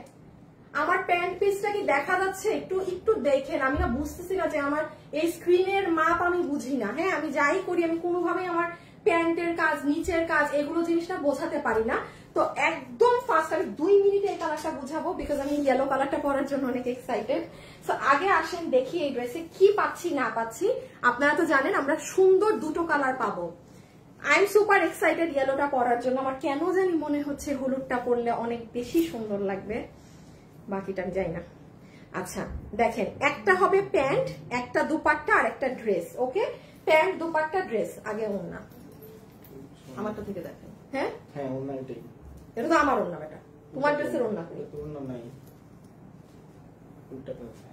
আমার প্যান্ট পিসটা কি দেখা যাচ্ছে, একটু একটু দেখেন। আমি না বুঝতেছি না যে আমার এই স্ক্রিনের মাপ আমি বুঝি না। হ্যাঁ, আমি যাই করি আমি কোনোভাবেই আমার প্যান্টের কাজ নিচের কাজ এগুলো জিনিসটা বোঝাতে পারি না। তো একদম ফার্স্ট আমি 2 মিনিটে এই কালারটা বুঝাবো, বিকজ আমি ইয়েলো কালারটা পরার জন্য অনেক এক্সাইটেড। সো আগে আসেন দেখি এই ড্রেসে কি পাচ্ছি না পাচ্ছি। আপনারা তো জানেন আমরা সুন্দর দুটো কালার পাবো। আই এম সুপার এক্সাইটেড ইয়েলোটা পরার জন্য। আমার কেন জানি মনে হচ্ছে হলুদটা পরলে অনেক বেশি সুন্দর লাগবে, বাকিটা আমি জানি না। আচ্ছা দেখেন, একটা হবে প্যান্ট, একটা দুপাট্টা আর একটা ড্রেস। ওকে, প্যান্ট দুপাট্টা ড্রেস। আগে ওড়না আমারটা থেকে দেখেন। হ্যাঁ হ্যাঁ ওড়না এটাই। এটা তো আমার ওড়না, বেটা তোমার ড্রেসের ওড়না কই? ওড়না নাই, উল্টাটা আছে।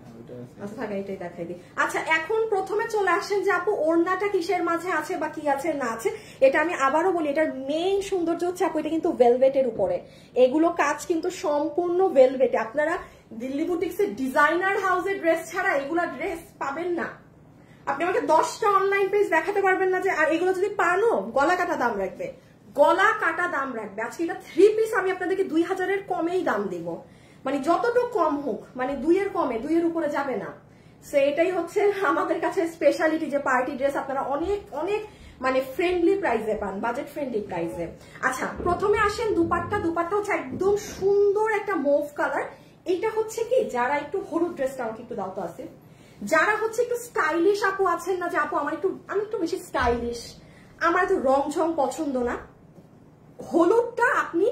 আচ্ছা থাকা, এটাই দেখাই দিই। আচ্ছা এখন প্রথমে চলে আসেন যে আপু ওড়নাটা কিসের মাঝে আছে বা কি আছে না আছে। এটা আমি আবারও বলি, এটার মেইন সৌন্দর্য হচ্ছে আপু এটা কিন্তু ভেলভেটের উপরে, এগুলো কাজ কিন্তু সম্পূর্ণ ভেলভেটে। আপনারা দিল্লি বুটিক্সের ডিজাইনার হাউসের ড্রেস ছাড়া এগুলা ড্রেস পাবেন না। আপনি আমাকে 10টা অনলাইন পেজ দেখাতে পারবেন না যে, আর এগুলো যদি পানো গলা কাটা দাম রাখবে, গলা কাটা দাম রাখবে। আজকে এটা 3 পিস আমি আপনাদেরকে 2000-এর কমেই দাম দিব, মানে যতটুকু কম হোক, মানে 2-এর কমে, 2-এর উপরে যাবে না। সো এটাই হচ্ছে আমাদের কাছে স্পেশালিটি, যে পার্টি ড্রেস আপনারা অনেক অনেক মানে ফ্রেন্ডলি প্রাইসে পান, বাজেট ফ্রেন্ডলি প্রাইসে। আচ্ছা প্রথমে আসেন দুপাট্টা। দুপাট্টা হচ্ছে একদম সুন্দর একটা মুভ কালার। এটা হচ্ছে কি, যারা একটু হলুদ ড্রেসটা আমাকে একটু দাও তো আছে, যারা হচ্ছে একটু স্টাইলিশ আপু আছেন না, যে আপু আমি একটু বেশি স্টাইলিশ, আমার তো রং ঝং পছন্দ না, হলুদটা আপনি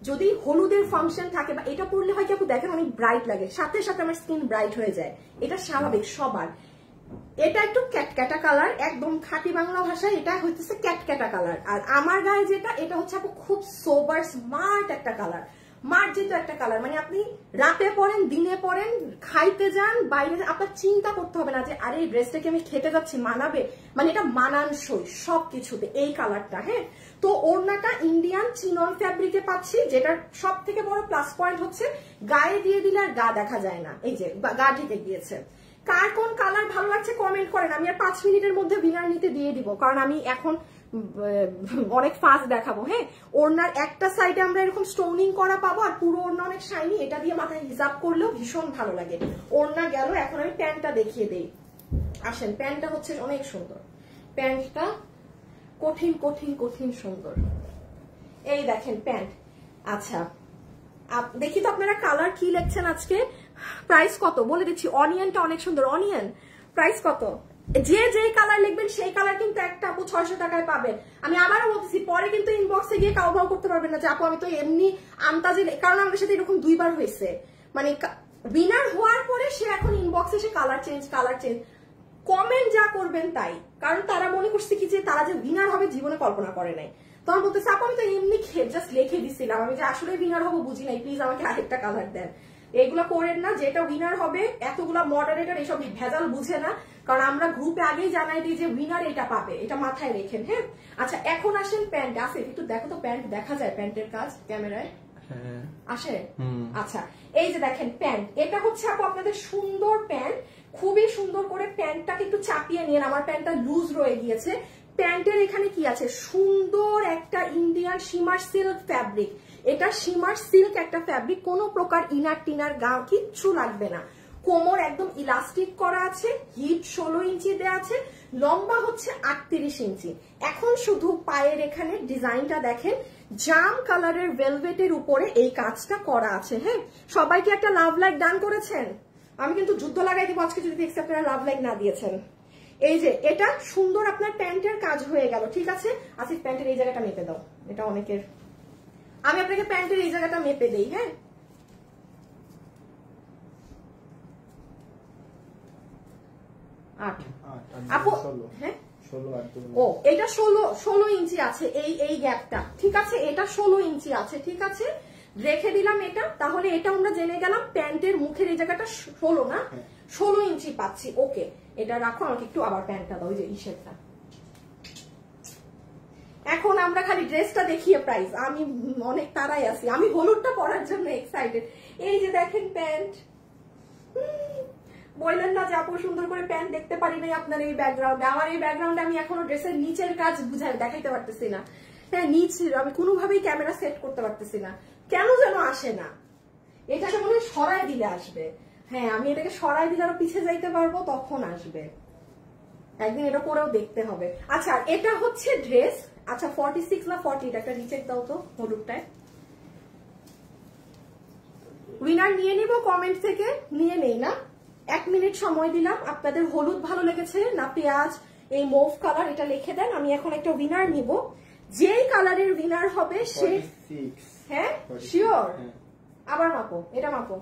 যদি হলুদের ফাংশন থাকে বা এটা পরলে হয় কি আপু দেখেন অনেক ব্রাইট লাগে, সাথে সাথে আমার স্কিন ব্রাইট হয়ে যায়, এটা স্বাভাবিক সবার। এটা একটু ক্যাটক্যাটা কালার, একদম খাঁটি বাংলা ভাষায় এটা হচ্ছে ক্যাটক্যাটা কালার। আর আমার গায়ে যেটা, এটা হচ্ছে আপু খুব সোবার স্মার্ট একটা কালার, মার্জিত একটা কালার। মানে আপনি রাতে পরেন, দিনে পরেন, খাইতে যান, বাইরে আপনার চিন্তা করতে হবে না যে আরে এই ড্রেসটাকে আমি খেতে যাচ্ছি মানাবে, মানে এটা মানানসই সবকিছুতে এই কালারটা। হ্যাঁ, তো ওড়নাটা ইন্ডিয়ান চিনন ফ্যাব্রিকে পাচ্ছি, যেটার সব থেকে বড় প্লাস পয়েন্ট হচ্ছে গায়ে দিয়ে দিলে আর গা দেখা যায় না, এই যে গা ঢেকে গিয়েছে। কার কোন কালার ভালো লাগছে কমেন্ট করেন, আমি আর 5 মিনিটের মধ্যে উইনার নিতে দিয়ে দিব, কারণ আমি এখন অনেক ফাস্ট দেখাবো। হ্যাঁ, ওড়নার একটা সাইডে আমরা এরকম স্টোনিং করা পাবো, আর পুরো ওড়না অনেক শাইনি, এটা দিয়ে মাথায় হিজাব করলেও ভীষণ ভালো লাগে। ওড়না গেল, এখন আমি প্যান্টটা দেখিয়ে দেই। আসেন, প্যান্টটা হচ্ছে অনেক সুন্দর, প্যান্টটা কঠিন কঠিন কঠিন সুন্দর। এই দেখেন প্যান্ট। আচ্ছা দেখি তো আপনারা কালার কি লিখছেন আজকে, প্রাইস কত বলে দিচ্ছি। অনিয়নটা অনেক সুন্দর, অনিয়ন প্রাইস কত, যে যে কালার লিখবেন সেই কালার কিন্তু একটা আপু 600 টাকায় পাবেন। আমি আবারও বলতেছি, পরে কিন্তু ইনবক্সে গিয়ে কাউ ভাও করতে পারবেন না যে আপু আমি তো এমনি আন্তাজে, কারণ আমাদের সাথে এরকম 2বার হয়েছে, মানে উইনার হওয়ার পরে সে এখন ইনবক্সে সে কালার চেঞ্জ কমেন্ট যা করবেন তাই, কারণ তারা মনে করছে কি যে তারা যে উইনার হবে জীবনে কল্পনা করে নাই। তখন বলতেছে আপু আমি তো এমনি জাস্ট লিখে দিছিলাম, আমি যে আসলে উইনার হবো বুঝি নাই, প্লিজ আমাকে আরেকটা কালার দেন। এগুলা করেন না, যেটা উইনার হবে এতগুলা মডারেটর এসব ভেজাল বুঝে না, কারণ আমরা গ্রুপে আগেই জানাই দিই যে উইনার এটা পাবে, এটা মাথায় রেখেন। হ্যাঁ, আচ্ছা এখন আসেন প্যান্ট। আসে একটু দেখো তো, প্যান্ট দেখা যায় প্যান্টের কাজ ক্যামেরায় আসে? আচ্ছা এই যে দেখেন প্যান্ট, এটা হচ্ছে আপু আপনাদের সুন্দর প্যান্ট, খুবই সুন্দর করে প্যান্টটাকে একটু চাপিয়ে নিন, আমার প্যান্টটা লুজ রয়ে গিয়েছে। প্যান্টের এখানে কি আছে, সুন্দর একটা ইন্ডিয়ান শিমার সিল্ক ফ্যাব্রিক, এটা শিমার সিল্ক একটা ফ্যাব্রিক, কোনো প্রকার ইনার টিনার গা কিচ্ছু লাগবে না। কোমর একদম ইলাস্টিক করা আছে, হিপ 16 ইঞ্চি দেওয়া আছে, লম্বা হচ্ছে 38 ইঞ্চি। এখন শুধু পায়ের এখানে ডিজাইনটা দেখেন, জাম কালারের ভেলভেটের উপরে এই কাজটা করা আছে। হ্যাঁ, সবাইকে একটা লাভ লাইক ডান করেছেন, আমি কিন্তু যুদ্ধ লাগাই দিব আজকে যদি দেখছি আপনারা লাভ লাইক না দিয়েছেন। এই যে এটা সুন্দর আপনার প্যান্টের কাজ হয়ে গেল, ঠিক আছে। আসিফ প্যান্টের এই জায়গাটা মেপে দাও, এটা অনেকের, আমি আপনাকে প্যান্টের এই জায়গাটা মেপে দেই। হ্যাঁ, আপু হ্যাঁ ও এটা 16 ইঞ্চি আছে, এই গ্যাপটা, ঠিক আছে, এটা 16 ইঞ্চি আছে, ঠিক আছে, রেখে দিলাম এটা। তাহলে এটা আমরা জেনে গেলাম প্যান্টের মুখের এই জায়গাটা 16 না 16 ইঞ্চি পাচ্ছি। ওকে, এটা রাখো, আমাকে একটু আবার প্যান্টটা দাও, যে ইশেরটা। এখন আমরা খালি ড্রেসটা দেখিয়ে প্রাইস, আমি অনেক তাড়াই আছি, আমি হলুদটা পরার জন্য এক্সাইটেড। এই যে দেখেন প্যান্ট, বললেন না যে আপু সুন্দর করে প্যান্ট দেখতে পারি নাই আপনার এই ব্যাকগ্রাউন্ডে, আমার এই ব্যাকগ্রাউন্ডে আমি এখনো ড্রেসের নিচের কাজ বুঝাই দেখাইতে পারতেছি না। হ্যাঁ, নিচ আমি কোনোভাবেই ক্যামেরা সেট করতে পারতেছি না, কেন যেন আসে না, এটাকে মনে হয় সরাই দিলে আসবে। হ্যাঁ, আমি এটাকে সরাই দিলে আরো পিছিয়ে যাইতে পারবো, তখন আসবে, একদিন এটা করেও দেখতে হবে। আচ্ছা এটা হচ্ছে ড্রেস, আচ্ছা 46 না 40, এটা একটা রিচেক দাও তো হলুদটায়। উইনার নিয়ে নিব কমেন্ট থেকে, নিয়ে নেই না, 1 মিনিট সময় দিলাম। আপনাদের হলুদ ভালো লেগেছে না পেঁয়াজ, এই মুভ কালার, এটা লিখে দেন। আমি এখন একটা উইনার নিব, যেই কালারের উইনার হবে সে, হ্যাঁ শিওর, আবার মাপো, এটা মাপো,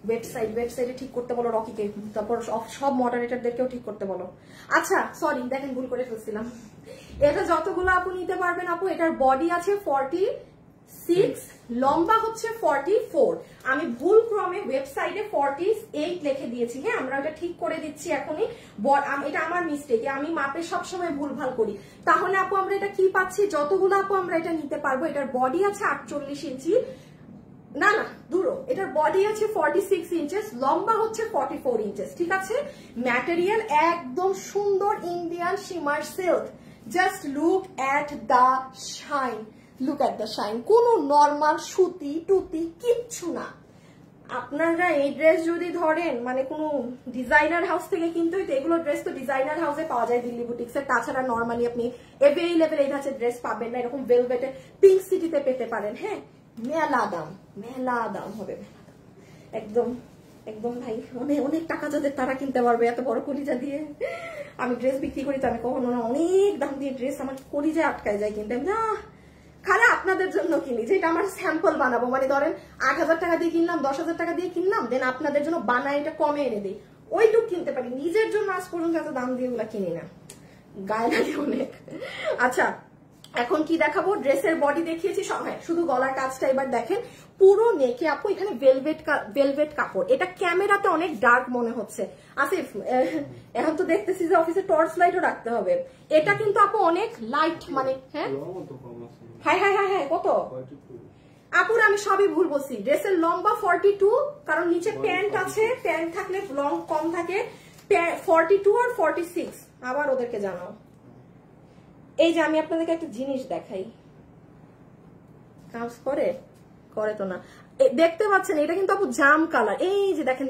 ওয়েবসাইটে ঠিক করতে বলো রকিকে, তারপর সব মডারেটরদেরকেও ঠিক করতে বলো। আচ্ছা সরি, দেখেন ভুল করে ফেলছিলাম। এটা যতগুলো আপু নিতে পারবেন আপু, এটার বডি আছে 46, লম্বা হচ্ছে 44। আমি ভুল ক্রমে ওয়েবসাইটে 48 লিখে দিয়েছি, হ্যাঁ আমরা এটা ঠিক করে দিচ্ছি এখনই। এটা আমার মিস্টেক, আমি মাপে সবসময় ভুলভাল করি। তাহলে আপু আমরা এটা কি পাচ্ছি, যতগুলো আপু আমরা এটা নিতে পারবো, এটার বডি আছে 48 ইঞ্চি, না দূরো, এটার বডি আছে 46 ইঞ্চেস, লম্বা হচ্ছে 44 ইঞ্চেস, ঠিক আছে। ম্যাটেরিয়াল একদম সুন্দর Indian shimmer silk. Just look at the shine, look at the shine. কোনো নর্মাল সুতি টুতি কিচ্ছু না। আপনারা এই ড্রেস যদি ধরেন মানে কোনো ডিজাইনার হাউস থেকে কিনতে হইতো, এগুলো ড্রেস তো ডিজাইনার হাউসে পাওয়া যায় দিল্লি বুটিক্সে। তাছাড়া নর্মালি আপনি এভেইলেবল এই ধাঁচের ড্রেস পাবেন না, এরকম ভেলভেটে পিঙ্ক সিটিতে পেতে পারেন। হ্যাঁ মেলা দাম হবে, একদম একদম ভাই অনেক টাকা যাদের তারা কিনতে পারবে এত বড় কলিজা দিয়ে। আমি ড্রেস বিক্রি করি তো আমি কখনো না অনেক দাম দিয়ে ড্রেস আমার কলিজায় আটকায় যায় কিনতে না, খালি আপনাদের জন্য কিনি, যেটা আমার স্যাম্পল বানাবো। মানে ধরেন 8,000 টাকা দিয়ে কিনলাম, 10,000 টাকা দিয়ে কিনলাম, দেন আপনাদের জন্য বানাই এটা কমে এনে দিই, ওইটুক কিনতে পারি। নিজের জন্য আজ পর্যন্ত এত দাম দিয়ে ওগুলা কিনি না, গায়ে লাগে অনেক। আচ্ছা এখন কি দেখাবো, ড্রেসের বডি দেখিয়েছি সব, হ্যাঁ শুধু গলার কাজটা এবার দেখেন। পুরো নেকে আপু এখানে ভেলভেট কাপড়। এটা ক্যামেরাতে অনেক ডার্ক মনে হচ্ছে আসিফ, এখন তো দেখতেছি যে অফিসে টর্চ লাইটও রাখতে হবে। এটা কিন্তু আপু অনেক লাইট, মানে হ্যাঁ কত আপুর আমি সবই ভুল বলছি। ড্রেসের লম্বা 42, কারণ নিচে প্যান্ট আছে, প্যান্ট থাকলে লং কম থাকে। 42 আর 46 আবার ওদেরকে জানাও। এই যে আমি আপনাদেরকে একটা জিনিস দেখাই, কাজ করে তো না, দেখতে পাচ্ছেন এটা কিন্তু আপু জাম কালার। এই যে দেখেন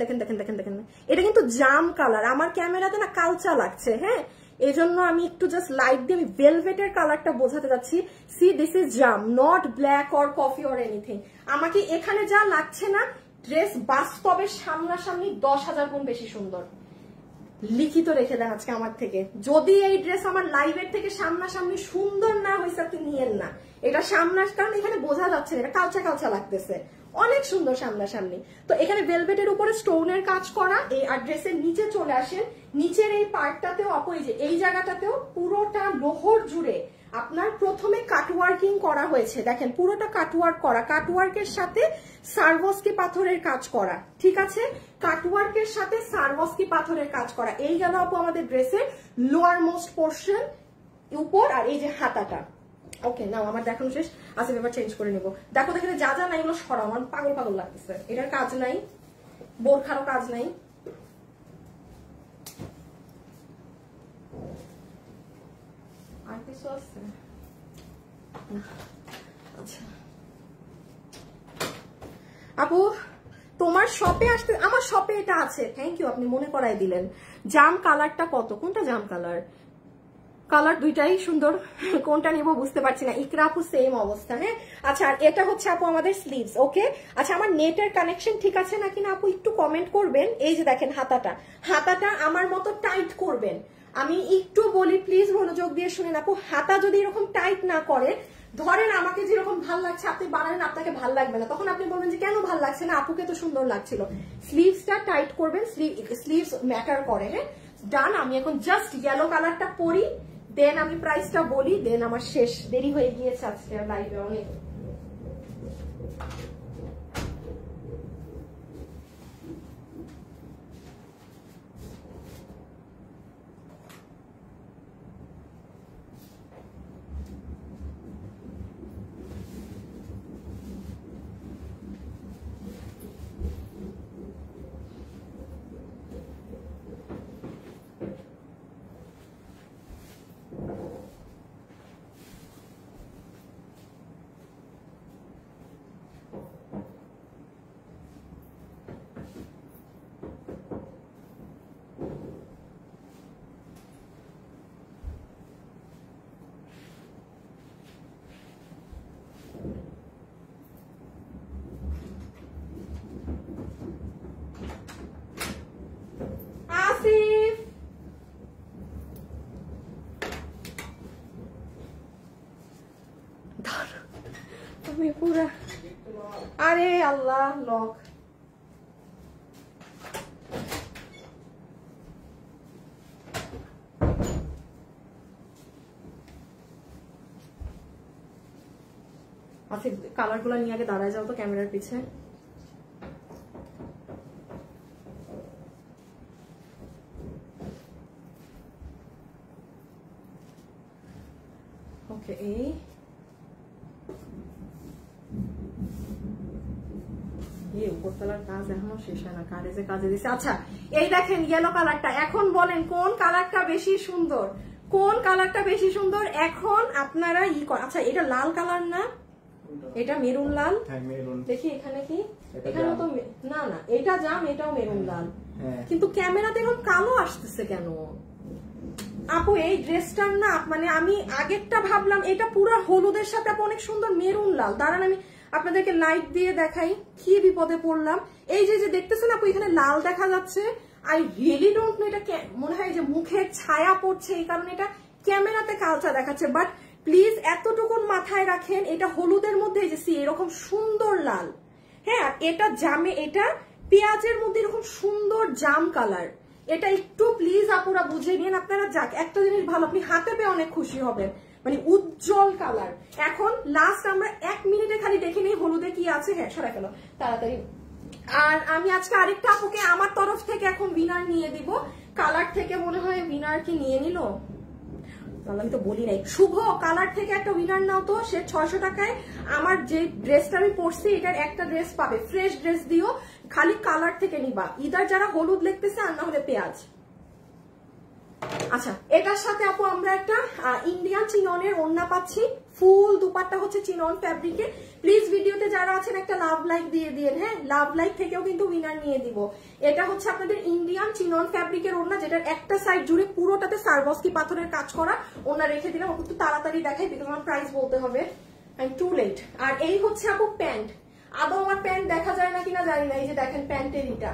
এটা কিন্তু জাম কালার। আমার ক্যামেরাতে না কালচা লাগছে, হ্যাঁ এই জন্য আমি একটু জাস্ট লাইট দিয়ে আমি ভেলভেটের কালারটা বোঝাতে যাচ্ছি। C this is jam, not black or coffee or anything. আমাকে এখানে যা লাগছে না, ড্রেস বাস্তবে সামনাসামনি 10,000 গুণ বেশি সুন্দর। লিখিত রেখে দেন আজকে আমার থেকে, যদি এই ড্রেস আমার লাইভের থেকে সামনাসামনি সুন্দর না হয়েছে আপনি নিয়েন না। এটা কারণ এখানে বোঝা যাচ্ছে না, এটা কালচা লাগতেছে, অনেক সুন্দর সামনাসামনি। তো এখানে ভেলভেটের উপরে স্টোনের কাজ করা। এই আর ড্রেসের নিচে চলে আসেন, নিচের এই পার্টটাতেও আপু এই যে এই জায়গাটাতেও পুরোটা লোহর জুড়ে আপনার প্রথমে কাটওয়ার্কিং করা হয়েছে। দেখেন পুরোটা কাটওয়ার্ক করা, কাটওয়ার্কের সাথে সারভস্কি পাথরের কাজ করা, ঠিক আছে। কাটওয়ার্কের সাথে সারভস্কি পাথরের কাজ করা। এই গেল আপু আমাদের ড্রেসের লোয়ার মোস্ট পোর্শন উপর, আর এই যে হাতাটা। ওকে নাও আমার দেখানো শেষ, আচ্ছা এবার চেঞ্জ করে নিবো। দেখো এখানে যা নাই এগুলো সরাও, আমার পাগল লাগতেছে। এটার কাজ নাই, বোরখারও কাজ নাই। আর কিছু আছে? আচ্ছা আপু তোমার শপে আসতে, আমার শপে এটা আছে, থ্যাংক ইউ আপনি মনে করাই দিলেন। জাম কালারটা কত, কোনটা জাম কালার? কালার দুইটাই সুন্দর, কোনটা নিব বুঝতে পারছি না। ইকরা আপু সেম অবস্থা, হ্যাঁ আচ্ছা। আর এটা হচ্ছে আপু আমাদের স্লিভস, ওকে। আচ্ছা আমার নেটের কানেকশন ঠিক আছে নাকি না আপু একটু কমেন্ট করবেন। এই যে দেখেন হাতাটা আমার মতো টাইট করবেন। আমি একটু বলি প্লিজ মনোযোগ দিয়ে শুনেন আপু, হাতা যদি এরকম টাইট না করে, ধরেন আমাকে যেরকম ভাল লাগছে আপনি বানালেন, আপনাকে ভাল লাগবে না, তখন আপনি বলবেন যে কেন ভাল লাগছে না, আপুকে তো সুন্দর লাগছিল। স্লিভসটা টাইট করবেন, স্লিভস ম্যাটার করে, হ্যাঁ ডান। আমি এখন জাস্ট ইয়েলো কালারটা পরি, দেন আমি প্রাইসটা বলি, দেন আমার শেষ, দেরি হয়ে গিয়েছে আজকে লাইভে অনেক। পুরা, আরে আল্লাহ লক আচ্ছা কালার গুলা নিয়ে আগে দাঁড়ায় যাও তো ক্যামেরার পিছে। ওকে এই উপরতলার কাজ এখনো শেষ হয় না, কারে যে কাজে দিচ্ছে। আচ্ছা এই দেখেন ইয়েলো কালারটা, এখন বলেন কোন কালারটা বেশি সুন্দর, কোন কালারটা বেশি সুন্দর এখন আপনারা আচ্ছা এটা লাল কালার না, এটা মেরুন লাল। দেখি এখানে কি, এখানে তো না না এটা জাম, এটাও মেরুন লাল, কিন্তু ক্যামেরাতে এখন কালো আসতেছে কেন আপু? এই ড্রেসটার না মানে আমি আগেরটা ভাবলাম এটা পুরো হলুদের সাথে অনেক সুন্দর মেরুন লাল। দাঁড়ান আমি আপনাদেরকে লাইট দিয়ে দেখাই, কি বিপদে পড়লাম। এই যে দেখতেছেন আপু এখানে লাল দেখা যাচ্ছে, আই রিয়েলি ডোন্ট নো, এটা মনে হয় যে মুখের ছায়া পড়ছে এই কারণে এটা ক্যামেরাতে কালচা দেখাচ্ছে, বাট প্লিজ এতটুকুন মাথায় রাখেন এটা হলুদের মধ্যে যে এরকম সুন্দর লাল, হ্যাঁ এটা জামে, এটা পেঁয়াজের মধ্যে এরকম সুন্দর জাম কালার, এটা একটু প্লিজ আপুরা বুঝে নিন আপনারা। যাক একটা জিনিস ভালো, আপনি হাতে পেয়ে অনেক খুশি হবেন, মানে উজ্জ্বল কালার। এখন লাস্ট আমরা 1 মিনিটে খালি দেখে নিই হলুদে কি আছে। হ্যাঁ সরাই ফেলো তাড়াতাড়ি। আর আমি আজকে আরেকটা আপুকে আমার তরফ থেকে এখন উইনার নিয়ে দিব। কালার থেকে মনে হয় উইনার কি নিয়ে নিল, আমি তো বলি নাই। শুভ কালার থেকে একটা উইনার নাও তো, সে 600 টাকায় আমার যে ড্রেসটা আমি পরছি এটার একটা ড্রেস পাবে, ফ্রেশ ড্রেস দিও, খালি কালার থেকে নিবা, ইদার যারা হলুদ লিখতেছে আর না হলে পেঁয়াজ। আচ্ছা এটার সাথে আপু আমরা একটা ইন্ডিয়ান চিননের ওড়না পাচ্ছি, ফুল দুপাট্টা হচ্ছে চিনন ফ্যাব্রিকে। প্লিজ ভিডিওতে যারা আছেন একটা লাভ লাইক দিয়ে দিন, হ্যাঁ লাভ লাইক থেকেও কিন্তু উইনার নিয়ে দিব। এটা হচ্ছে আপনাদের ইন্ডিয়ান চিনন ফ্যাব্রিকের ওড়না, যেটার একটা সাইড জুড়ে পুরোটাতে সারবস্কি পাথরের কাজ করা। ওড়না রেখে দিলাম, একটু তাড়াতাড়ি দেখাই বিকজ আমার প্রাইস বলতে হবে, আই এম টু লেট। আর এই হচ্ছে আপু প্যান্ট, আদৌ আমার প্যান্ট দেখা যায় না কিনা জানি না, এই যে দেখেন প্যান্টের এটা,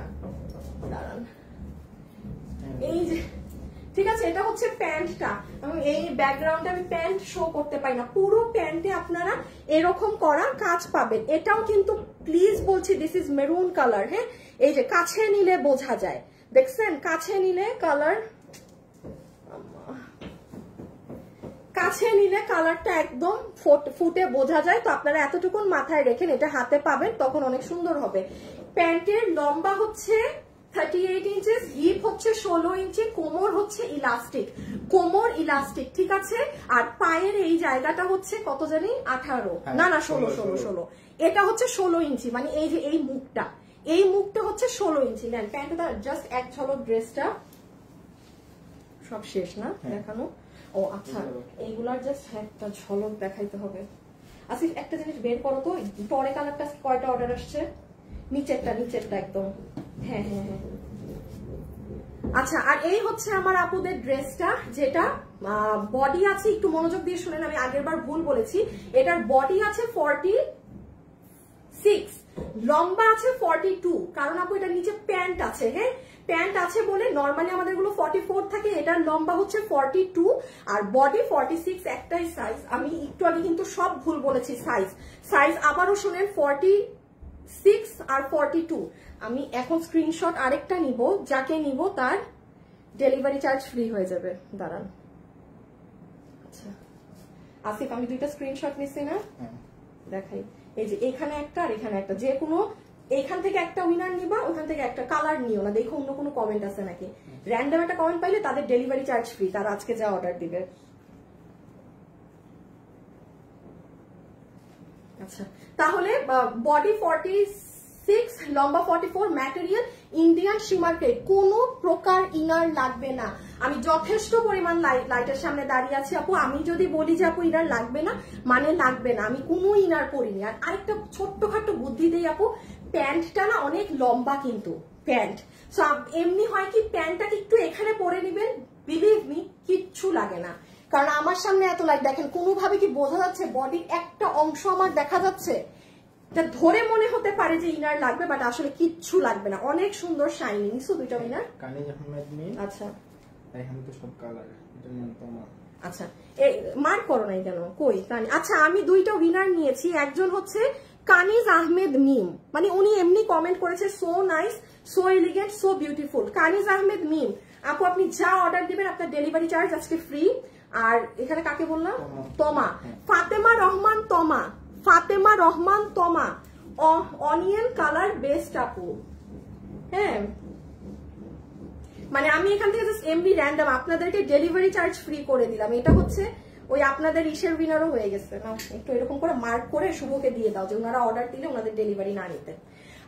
দাঁড়ান এই যে ঠিক আছে, এটা হচ্ছে প্যান্টটা। এই ব্যাকগ্রাউন্ডে আমি প্যান্ট শো করতে পারি না, পুরো প্যান্টে আপনারা এরকম করা কাজ পাবেন। এটাও কিন্তু প্লিজ বলছি দিস ইজ মেরুন কালার, হ্যাঁ এই যে কাছে নিলে বোঝা যায়, দেখছেন কাছে নিলে কালার, কাছে নিলে কালারটা একদম ফুটে বোঝা যায়। তো আপনারা এতটুকুন মাথায় রেখেন, এটা হাতে পাবেন তখন অনেক সুন্দর হবে। প্যান্টের লম্বা হচ্ছে 38 ইঞ্চেস, হিপ হচ্ছে 16 ইঞ্চি, কোমর হচ্ছে ইলাস্টিক, কোমর ইলাস্টিক, ঠিক আছে। আর পায়ের এই জায়গাটা হচ্ছে কত জানি 18, না না 16, এটা হচ্ছে 16 ইঞ্চি, মানে এই যে এই মুখটা হচ্ছে 16 ইঞ্চি। নেন প্যান্টটা জাস্ট এক ঝলক, ড্রেসটা সব শেষ না দেখানো। ও আচ্ছা এইগুলার জাস্ট একটা ঝলক দেখাইতে হবে। আচ্ছা একটা জিনিস বের করো তো, পরে কালারটা কয়টা অর্ডার আসছে, নিচেরটা একদম, হ্যাঁ হ্যাঁ হ্যাঁ। আচ্ছা আর এই হচ্ছে আমার আপুদের ড্রেসটা, যেটা বডি আছে, একটু মনোযোগ দিয়ে শুনেন, আমি আগের বার ভুল বলেছি, এটার বডি আছে 46, লম্বা আছে 42, কারণ আপু এটার নিচে প্যান্ট আছে, হ্যাঁ প্যান্ট আছে বলে নর্মালি আমাদের গুলো 44 থাকে, এটার লম্বা হচ্ছে 42 আর বডি 46, একটাই সাইজ। আমি একটু আগে কিন্তু সব ভুল বলেছি সাইজ আবারও শুনেন, 46 আর 42। আমি এখন স্ক্রিনশট আরেকটা নিব, যাকে নিব তার ডেলিভারি চার্জ ফ্রি হয়ে যাবে, দাঁড়ান। আচ্ছা আসিফ আমি দুইটা স্ক্রিনশট নিছি না, দেখাই, এই যে এখানে একটা আর এখানে একটা, যে কোনো এইখান থেকে একটা উইনার নিবা, ওখান থেকে একটা, কালার নিও না, দেখো অন্য কোনো কমেন্ট আছে নাকি, র্যান্ডম একটা কমেন্ট পাইলে তাদের ডেলিভারি চার্জ ফ্রি, তারা আজকে যা অর্ডার দিবে। আচ্ছা তাহলে বডি 46, লম্বা 44, ম্যাটেরিয়াল ইন্ডিয়ান শিমার ক্রেপ, কোনো প্রকার ইনার লাগবে না। আমি যথেষ্ট পরিমাণ লাইটের সামনে দাঁড়িয়ে আছি আপু, আমি যদি বলি যে আপু ইনার লাগবে না মানে লাগবে না, আমি কোনো ইনার পরিনি। আর আরেকটা ছোট্টখাটো বুদ্ধি দেই আপু, প্যান্টটা না অনেক লম্বা কিন্তু প্যান্ট, সো এমনি হয় কি প্যান্টটাকে একটু এখানে পরে নিবেন, বিলিভ মি কিচ্ছু লাগে না। কারণ আমার সামনে এত লাইট, দেখেন কোনোভাবে কি বোঝা যাচ্ছে বডির একটা অংশ আমার দেখা যাচ্ছে, ধরে মনে হতে পারে যে ইনার লাগবে, বাট আসলে কিচ্ছু লাগবে না, অনেক সুন্দর শাইনিং। সো দুইটা ইনার কানিজ আহমেদ মিম। আচ্ছা এখানে তো সব কালার, এটা নাম তোমার। আচ্ছা এই মার্ক করো নাই কেন, কই কানি? আচ্ছা আমি দুইটা উইনার নিয়েছি, একজন হচ্ছে কানিজ আহমেদ মিম, মানে উনি এমনি কমেন্ট করেছে so nice, so elegant, so beautiful. Kaniz Ahmed Mim আপু আপনি যা অর্ডার দিবেন আপনার ডেলিভারি চার্জ আজকে ফ্রি। আর এখানে কাকে বললাম, তমা, ফাতেমা রহমান তমা, ফাতেমা রহমান তমা, অনিয়ন কালার বেস্ট আপু। হ্যাঁ, মানে আমি এখান থেকে জাস্ট এমনি র্যান্ডম আপনাদেরকে ডেলিভারি চার্জ ফ্রি করে দিলাম। এটা হচ্ছে ওই আপনাদের ইসের উইনারও হয়ে গেছে না, একটু এরকম করে মার্ক করে শুভকে দিয়ে দাও যে ওনারা অর্ডার দিলে ওনাদের ডেলিভারি না নিতে।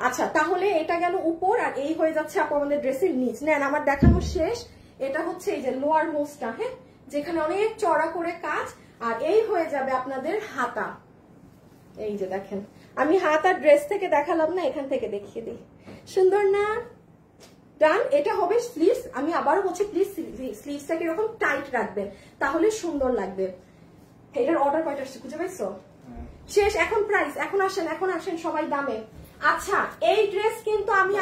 আচ্ছা, তাহলে এটা গেল উপর, আর এই হয়ে যাচ্ছে আপু আমাদের ড্রেসের নিচ। নেন, আমার দেখানো শেষ। এটা হচ্ছে এই যে লোয়ার মোস্টটা, হ্যাঁ, যেখানে অনেক চড়া করে কাজ, আর এই হয়ে যাবে আপনাদের হাতা। এই যে দেখেন, আমি হাত আর ড্রেস থেকে দেখালাম না, এখান থেকে দেখিয়ে দিই। সুন্দর না? ডান। এটা হবে স্লিভস। আমি আবারও বলছি প্লিজ স্লিভসটাকে এরকম টাইট রাখবেন, তাহলে সুন্দর লাগবে। এটার অর্ডার কয়টা আসছে খুঁজে পাইছো? শেষ। এখন প্রাইস, এখন আসেন সবাই দামে। আচ্ছা, এই ড্রেস কিন্তু আমি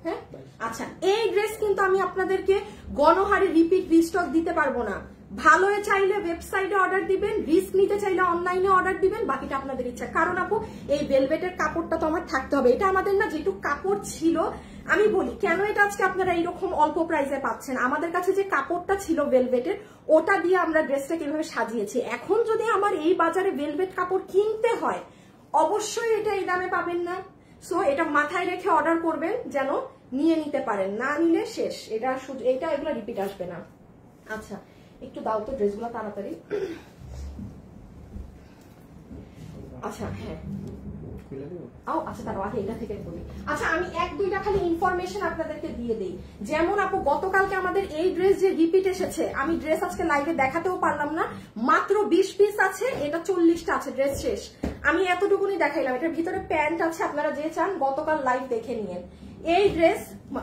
হ্যাঁ, আচ্ছা, এই ড্রেস কিন্তু আমি আপনাদেরকে গণহারে রিপিট রিস্টক দিতে পারবো না। ভালো চাইলে ওয়েবসাইটে অর্ডার দিবেন, রিস্ক নিতে চাইলে অনলাইনে অর্ডার দিবেন, বাকিটা আপনাদের ইচ্ছা। কারণ আপু এই ভেলভেটের কাপড়টা তো আমার থাকতে হবে। এটা আমাদের না যেটুকু কাপড় ছিল, আমি বলি কেন এটা আজকে আপনারা এইরকম অল্প প্রাইসে পাচ্ছেন। আমাদের কাছে যে কাপড়টা ছিল ভেলভেটের, ওটা দিয়ে আমরা ড্রেসটা কিভাবে সাজিয়েছি। এখন যদি আমার এই বাজারে ভেলভেট কাপড় কিনতে হয়, অবশ্যই এটা এই দামে পাবেন না। সো এটা মাথায় রেখে অর্ডার করবেন যেন নিয়ে নিতে পারেন, না নিলে শেষ। এটা শুধু এটা, এগুলো রিপিট আসবে না। আচ্ছা, একটু দাও তো ড্রেসগুলো তাড়াতাড়ি। আচ্ছা, হ্যাঁ, আচ্ছা তারপর আগে এটা থেকে বলি। আচ্ছা, আমি এক দুইটা খালি ইনফরমেশন আপনাদেরকে দিয়ে দিই। যেমন আপু গতকালকে আমাদের এই ড্রেস যে রিপিট এসেছে, আমি ড্রেস আজকে লাইভে দেখাতেও পারলাম না, মাত্র 20 পিস আছে, এটা 40টা আছে, ড্রেস শেষ। আমি এতটুকুনি দেখাইলাম। এটার ভিতরে প্যান্ট আছে, আপনারা যে চান গতকাল লাইভ দেখে নিয়েন। এই ড্রেস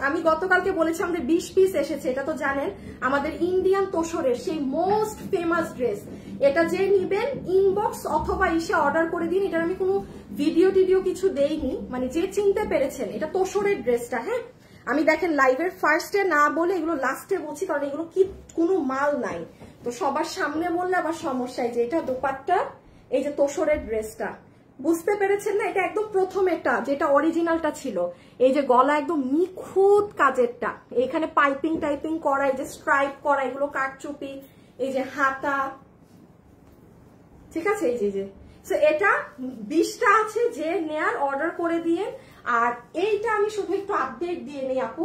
আমি গতকালকে বলেছি আমাদের 20 পিস এসেছে, এটা তো জানেন আমাদের ইন্ডিয়ান তোষরের সেই মোস্ট ফেমাস ড্রেস। এটা যে নিবেন ইনবক্স অথবা ইসে অর্ডার করে দিন। এটার আমি কোনো ভিডিও টিডিও কিছু দেইনি, মানে যে চিনতে পেরেছেন এটা তোষরের ড্রেসটা। হ্যাঁ, আমি দেখেন লাইভের ফার্স্টে না বলে এগুলো লাস্টে বলছি, কারণ এগুলো কি কোনো মাল নাই তো সবার সামনে বললে আবার সমস্যা। যে এটা দোপাট্টা, এই যে তোষরের ড্রেসটা, বুঝতে পেরেছেন না? এটা একদম প্রথমেরটা যেটা অরিজিনালটা ছিল। এই যে গলা একদম নিখুঁত কাজেরটা, এখানে পাইপিং টাইপিং করা, এই যে স্ট্রাইপ করা, এগুলো কাটচুপি, এই যে হাতা, ঠিক আছে। এই যে এটা 20টা আছে, যে নেয়ার অর্ডার করে দিয়ে। আর এইটা আমি শুধু একটু আপডেট দিয়ে নেই আপু,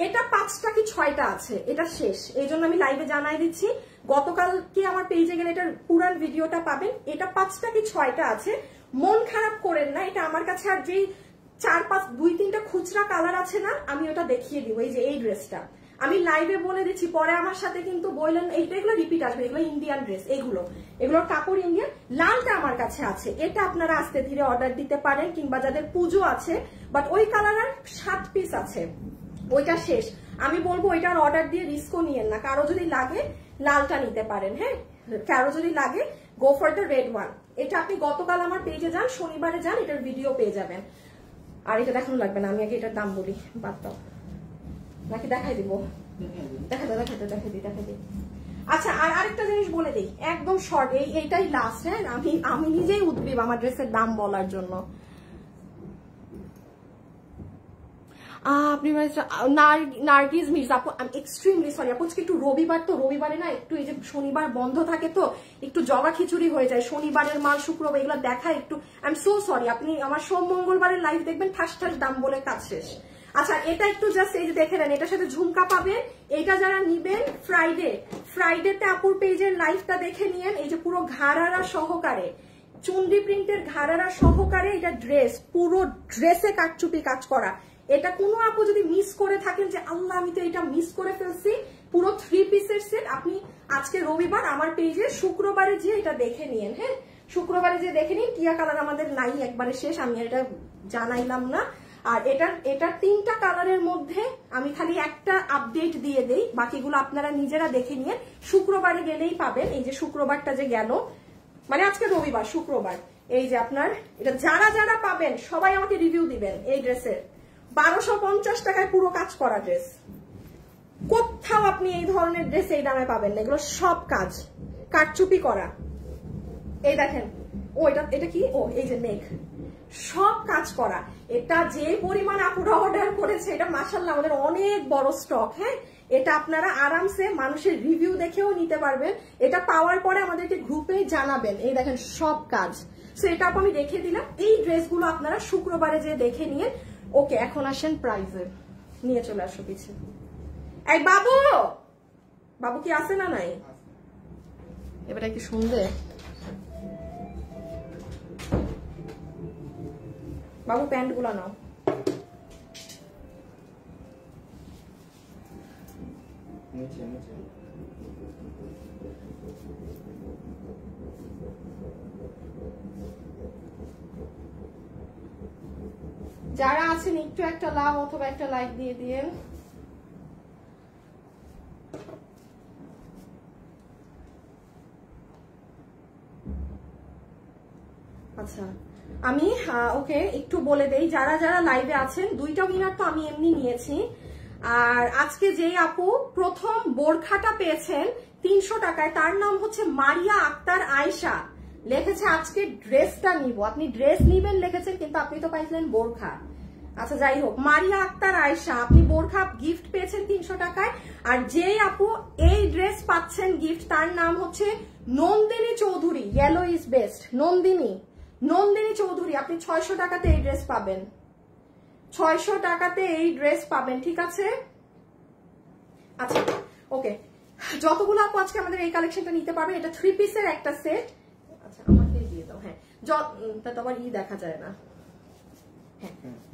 এটা 5টা কি 6টা আছে, এটা শেষ। এই জন্য আমি লাইভে জানাই দিচ্ছি। গতকালকে আমার পেজে গেলে এটার পুরান ভিডিওটা পাবেন। এটা 5টা কি 6টা আছে, মন খারাপ করেন না। এটা আমার কাছে আর যেই 4-5 2-3টা খুচরা কালার আছে না, আমি ওটা দেখিয়ে দিব। এই যে এই ড্রেসটা আমি লাইভে বলে দিচ্ছি, পরে আমার সাথে কিন্তু বললেন এগুলো রিপিট আসবে, এগুলো ইন্ডিয়ান ড্রেস, এগুলোর কাপড় ইন্ডিয়ান। লালটা আমার কাছে আছে, এটা আপনারা আস্তে ধীরে অর্ডার দিতে পারেন, কিংবা যাদের পুজো আছে, বাট ওই কালার 7 পিস আছে, ওইটা শেষ। আমি বলবো ওইটার অর্ডার দিয়ে রিস্কও নিয়েন না। কারো যদি লাগে লালটা নিতে পারেন, হ্যাঁ, কারো যদি লাগে go for the red one. এটা আপনি গতকাল আমার পেজে যান, শনিবারে যান, এটার ভিডিও পেয়ে যাবেন। আর এটা দেখানো লাগবে না, আমি আগে এটার দাম বলি, বাদ দাও, নাকি দেখাই দিব? দেখাই দিই। আচ্ছা, আর আরেকটা জিনিস বলে দিই একদম শর্ট, এইটাই লাস্ট। হ্যাঁ, আমি নিজেই উদ্গ্রীব আমার ড্রেসের দাম বলার জন্য। আপনি নার্গিস মির্জা আপু, আমি এক্সট্রিমলি সরি আপু, একটু রবিবার তো, রবিবারে না একটু এই যে শনিবার বন্ধ থাকে তো একটু জগা খিচুড়ি হয়ে যায়। শনিবারের মাল শুক্রবার এগুলো দেখা একটু, আই এম সো সরি। আপনি আমার সোম মঙ্গলবারের লাইভ দেখবেন, ঠাস ঠাস দাম বলে কাজ শেষ। আচ্ছা, এটা একটু জাস্ট এই যে দেখে নেন, এটার সাথে ঝুমকা পাবে। এটা যারা নিবেন ফ্রাইডেতে আপুর পেজের লাইভটা দেখে নিয়েন। এই যে পুরো ঘাড়ারা সহকারে, চুন্ডি প্রিন্টের ঘাড়ারা সহকারে এটা ড্রেস, পুরো ড্রেসে কাটচুপি কাজ করা। এটা কোনো আপু যদি মিস করে থাকেন যে আল্লাহ আমি তো এটা মিস করে ফেলছি, পুরো 3 পিসের সেট আপনি আজকে রবিবার আমার পেজে, শুক্রবারে যে এটা দেখে নিয়েন। হ্যাঁ, শুক্রবারে যে দেখে নিন। টিয়া কালার আমাদের নাই, একবারে শেষ, আমি এটা জানাইলাম না। আর এটা 3টা কালারের মধ্যে আমি খালি একটা আপডেট দিয়ে দেই, বাকিগুলো আপনারা নিজেরা দেখে নিয়ে শুক্রবারে গেলেই পাবেন। এই যে শুক্রবারটা যে গেল, মানে আজকে রবিবার, শুক্রবার, এই যে আপনার এটা যারা যারা পাবেন সবাই আমাকে রিভিউ দিবেন। এই ড্রেসের 1250 টাকায় পুরো কাজ করা ড্রেস, কোথাও আপনি এই ধরনের ড্রেস এই দামে পাবেন না। এগুলো সব কাজ কাটচুপি করা। এই দেখেন, ও এটা কি, ও এই যে নেক, সব কাজ করা। এটা যে পরিমাণ আপুরা অর্ডার করেছে, এটা মাশাআল্লাহ আমাদের অনেক বড় স্টক। হ্যাঁ, এটা আপনারা আরামসে মানুষের রিভিউ দেখেও নিতে পারবেন। এটা পাওয়ার পরে আমাদেরকে গ্রুপে জানাবেন। এই দেখেন সব কাজ। সো এটা আমি রেখে দিলাম। এই ড্রেসগুলো আপনারা শুক্রবারে যে দেখে নিয়ে। ওকে, এখন আসেন প্রাইজে। নিয়ে চলে আসো পিছিয়ে। এই বাবু, বাবু কি আছে না নাই? এবারে কি শুনবে? বাবু প্যান্ট গুলা নাও। নিচে নিচে যারা আছেন একটু একটা লাভ অথবা একটা লাইক দিয়ে দিয়েন। আচ্ছা, আমি ওকে একটু বলে দেই, যারা যারা লাইভে আছেন, 2টা উইনার তো আমি এমনি নিয়েছি। আর আজকে যে আপু প্রথম বোরখাটা পেয়েছেন 300 টাকায়, তার নাম হচ্ছে মারিয়া আক্তার আয়েশা। লিখেছে আজকে ড্রেসটা নিব। আপনি ড্রেস নিবেন লিখেছেন, কিন্তু আপনি তো পাইছিলেন বোরখা। আচ্ছা যাই হোক, মারিয়া আক্তার আয়েশা, আপনি বোরখা গিফট পেয়েছেন 300 টাকায়। আর যে আপু এই ড্রেস পাচ্ছেন গিফট, তার নাম হচ্ছে Nandini Chowdhury. Yellow is best. Nandini Chowdhury, আপনি 600 টাকাতে এই ড্রেস পাবেন। 600 টাকাতে এই ড্রেস পাবেন, ঠিক আছে? আচ্ছা ওকে, যতগুলো আপু আজকে আমাদের এই কালেকশনটা নিতে পারবেন, এটা 3 পিসের একটা সেট। আচ্ছা আমাকে দিয়ে দাও। হ্যাঁ, তা তো আবার দেখা যায় না।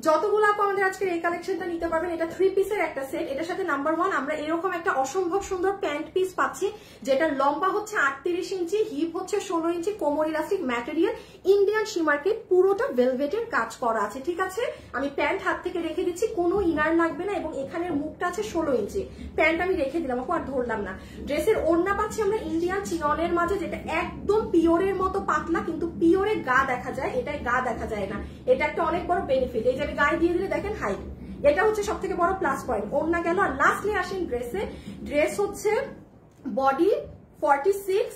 যতগুলো আপু আমাদের আজকের এই কালেকশনটা নিতে পারবেন, এটা 3 পিসের একটা সেট। এটার সাথে নাম্বার 1 আমরা এরকম একটা অসম্ভব সুন্দর প্যান্ট পিস পাচ্ছি, যেটার লম্বা হচ্ছে 38 ইঞ্চি, হিপ হচ্ছে 16 ইঞ্চি, কোমর ইলাস্টিক ম্যাটেরিয়াল, ইন্ডিয়ান শিমার্কেট, পুরোটা ভেলভেটের কাজ করা আছে, ঠিক আছে? আমি প্যান্ট হাত থেকে রেখে দিচ্ছি, কোনো ইনার লাগবে না, এবং এখানের মুখটা আছে 16 ইঞ্চি। প্যান্ট আমি রেখে দিলাম আপু, আর ধরলাম না। ড্রেসের ওড়না পাচ্ছি আমরা ইন্ডিয়ান চিননের মাঝে, যেটা একদম পিওরের মতো পাতলা, কিন্তু পিওরে গা দেখা যায়, এটাই গা দেখা যায় না। এটা একটা অনেক বড় বেনিফিট। এই যে আমি গায়ে দিয়ে দিলে দেখেন হাইট, এটা হচ্ছে সব থেকে বড় প্লাস পয়েন্ট। ওড়না গেল। আর লাস্টলি আসেন ড্রেসে। ড্রেস হচ্ছে বডি 46,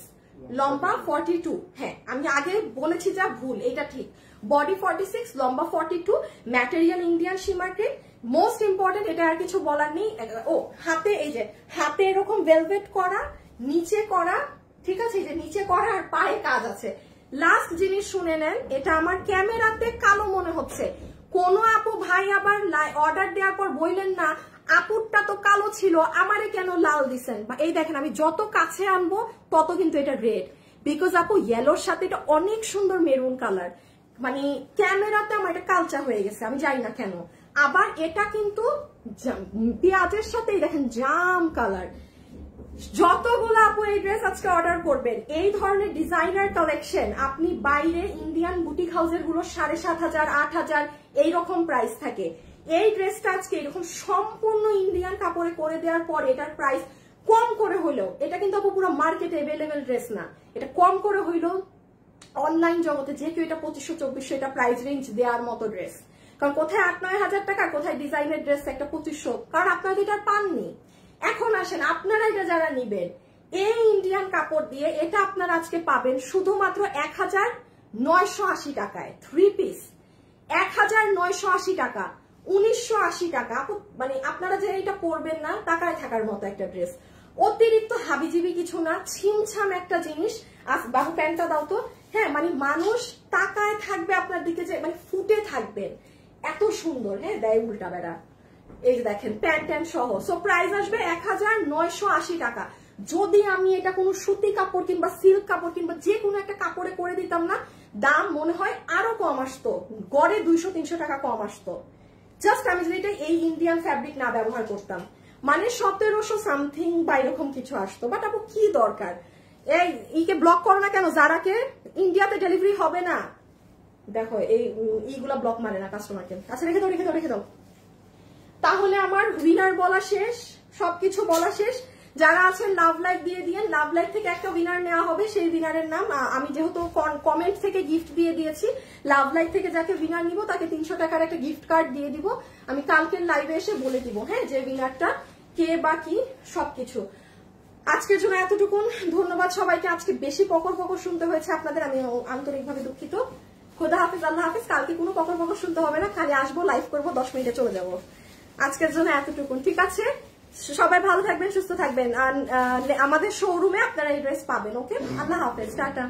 লম্বা 42। হ্যাঁ, আমি আগে বলেছি যা ভুল, এটা ঠিক। বডি 46, লম্বা 42, ম্যাটেরিয়াল ইন্ডিয়ান শিমার্কেট। মোস্ট ইম্পর্টেন্ট, এটা আর কিছু বলার নেই। ও হাতে, এই যে হাতে এরকম ভেলভেট করা, নিচে করা, ঠিক আছে? এই যে নিচে করা, আর পায়ে কাজ আছে। লাস্ট জিনিস শুনে নেন, এটা আমার ক্যামেরাতে কালো মনে হচ্ছে। কোন আপু ভাই আবার অর্ডার দেওয়ার পর বললেন না আপুরটা তো কালো ছিল, আমারে কেন লাল দিছেন। এই দেখেন, আমি যত কাছে আনবো তত কিন্তু এটা রেড, বিকজ আপু ইয়েলোর সাথে এটা অনেক সুন্দর মেরুন কালার। মানে ক্যামেরাতে আমার এটা কালচা হয়ে গেছে, আমি জানি না কেন। আবার এটা কিন্তু পেঁয়াজের সাথে দেখেন জাম কালার। যতগুলো আপু এই ড্রেস আজকে অর্ডার করবেন, এই ধরনের ডিজাইনার কালেকশন আপনি বাইরে ইন্ডিয়ান বুটিক হাউসের গুলো 7,500, 8,000 এইরকম প্রাইস থাকে। এই ড্রেসটা আজকে এরকম সম্পূর্ণ ইন্ডিয়ান কাপড়ে করে দেওয়ার পর এটার প্রাইস কম করে হইলেও, এটা কিন্তু আপু পুরো মার্কেটে অ্যাভেলেবেল ড্রেস না, এটা কম করে হইলেও অনলাইন জগতে যে কেউ এটা 2500-2400 এটা প্রাইস রেঞ্জ দেওয়ার মতো ড্রেস। কারণ কোথায় 8-9 হাজার টাকা, কোথায় ডিজাইনের ড্রেস একটা 2500, কারণ আপনারা তো এটা পাননি। এখন আসেন, আপনারা এটা যারা নিবেন এই ইন্ডিয়ান কাপড় দিয়ে, এটা আপনারা আজকে পাবেন শুধুমাত্র 1980 টাকায়। 3 পিস 1980 টাকা, 1980 টাকা। মানে আপনারা যে এটা পরবেন না, টাকায় থাকার মতো একটা ড্রেস। অতিরিক্ত হাবিজিবি কিছু না, ছিমছাম একটা জিনিস। বাহু প্যান্টটা দাও তো। হ্যাঁ, মানে মানুষ তাকায় থাকবে আপনার দিকে, যে মানে ফুটে থাকবেন, এত সুন্দর। হ্যাঁ, দেয় উল্টা বেড়া। এই যে দেখেন প্যান্ট ট্যান্ট সহ। সো প্রাইস আসবে 1980 টাকা। যদি আমি এটা কোনো সুতি কাপড় কিংবা সিল্ক কাপড় কিংবা যে কোনো একটা কাপড়ে করে দিতাম না, দাম মনে হয় আরো কম আসতো, গড়ে 200-300 টাকা কম আসতো। জাস্ট আমি যদি এটা এই ইন্ডিয়ান ফ্যাব্রিক না ব্যবহার করতাম, মানে 1700 সামথিং বা এরকম কিছু আসতো। বাট আপু কি দরকার, এই ইকে ব্লক করো না কেন? যারাকে ইন্ডিয়াতে ডেলিভারি হবে না, দেখো এই ইগুলা ব্লক মানে না কাস্টমারকে। আচ্ছা রেখে দাও, রেখে দাও, রেখে দাও। তাহলে আমার উইনার বলা শেষ, সবকিছু বলা শেষ। যারা আছেন লাভ লাইক দিয়ে দিয়ে, লাভ লাইক থেকে একটা উইনার নেওয়া হবে। সেই উইনারের নাম আমি যেহেতু কমেন্ট থেকে গিফট দিয়ে দিয়েছি, লাভ লাইক থেকে যাকে উইনার নিব তাকে 300 টাকার একটা গিফট কার্ড দিয়ে দিব। আমি কালকের লাইভে এসে বলে দিব, হ্যাঁ, যে উইনারটা কে বা কি, সবকিছু। আজকের জন্য এতটুকুন। ধন্যবাদ সবাইকে। আজকে বেশি পকর পকর শুনতে হয়েছে আপনাদের, আমি আন্তরিকভাবে দুঃখিত। খোদা হাফিজ, আল্লাহ হাফিজ। কালকে কোনো পকর পকর শুনতে হবে না, খালি আসবো, লাইভ করবো, 10 মিনিটে চলে যাবো। আজকের জন্য এতটুকুন, ঠিক আছে? সবাই ভালো থাকবেন, সুস্থ থাকবেন, আর আমাদের শোরুমে আপনারা এই ড্রেস পাবেন। ওকে, আল্লাহ হাফেজ, টাটা।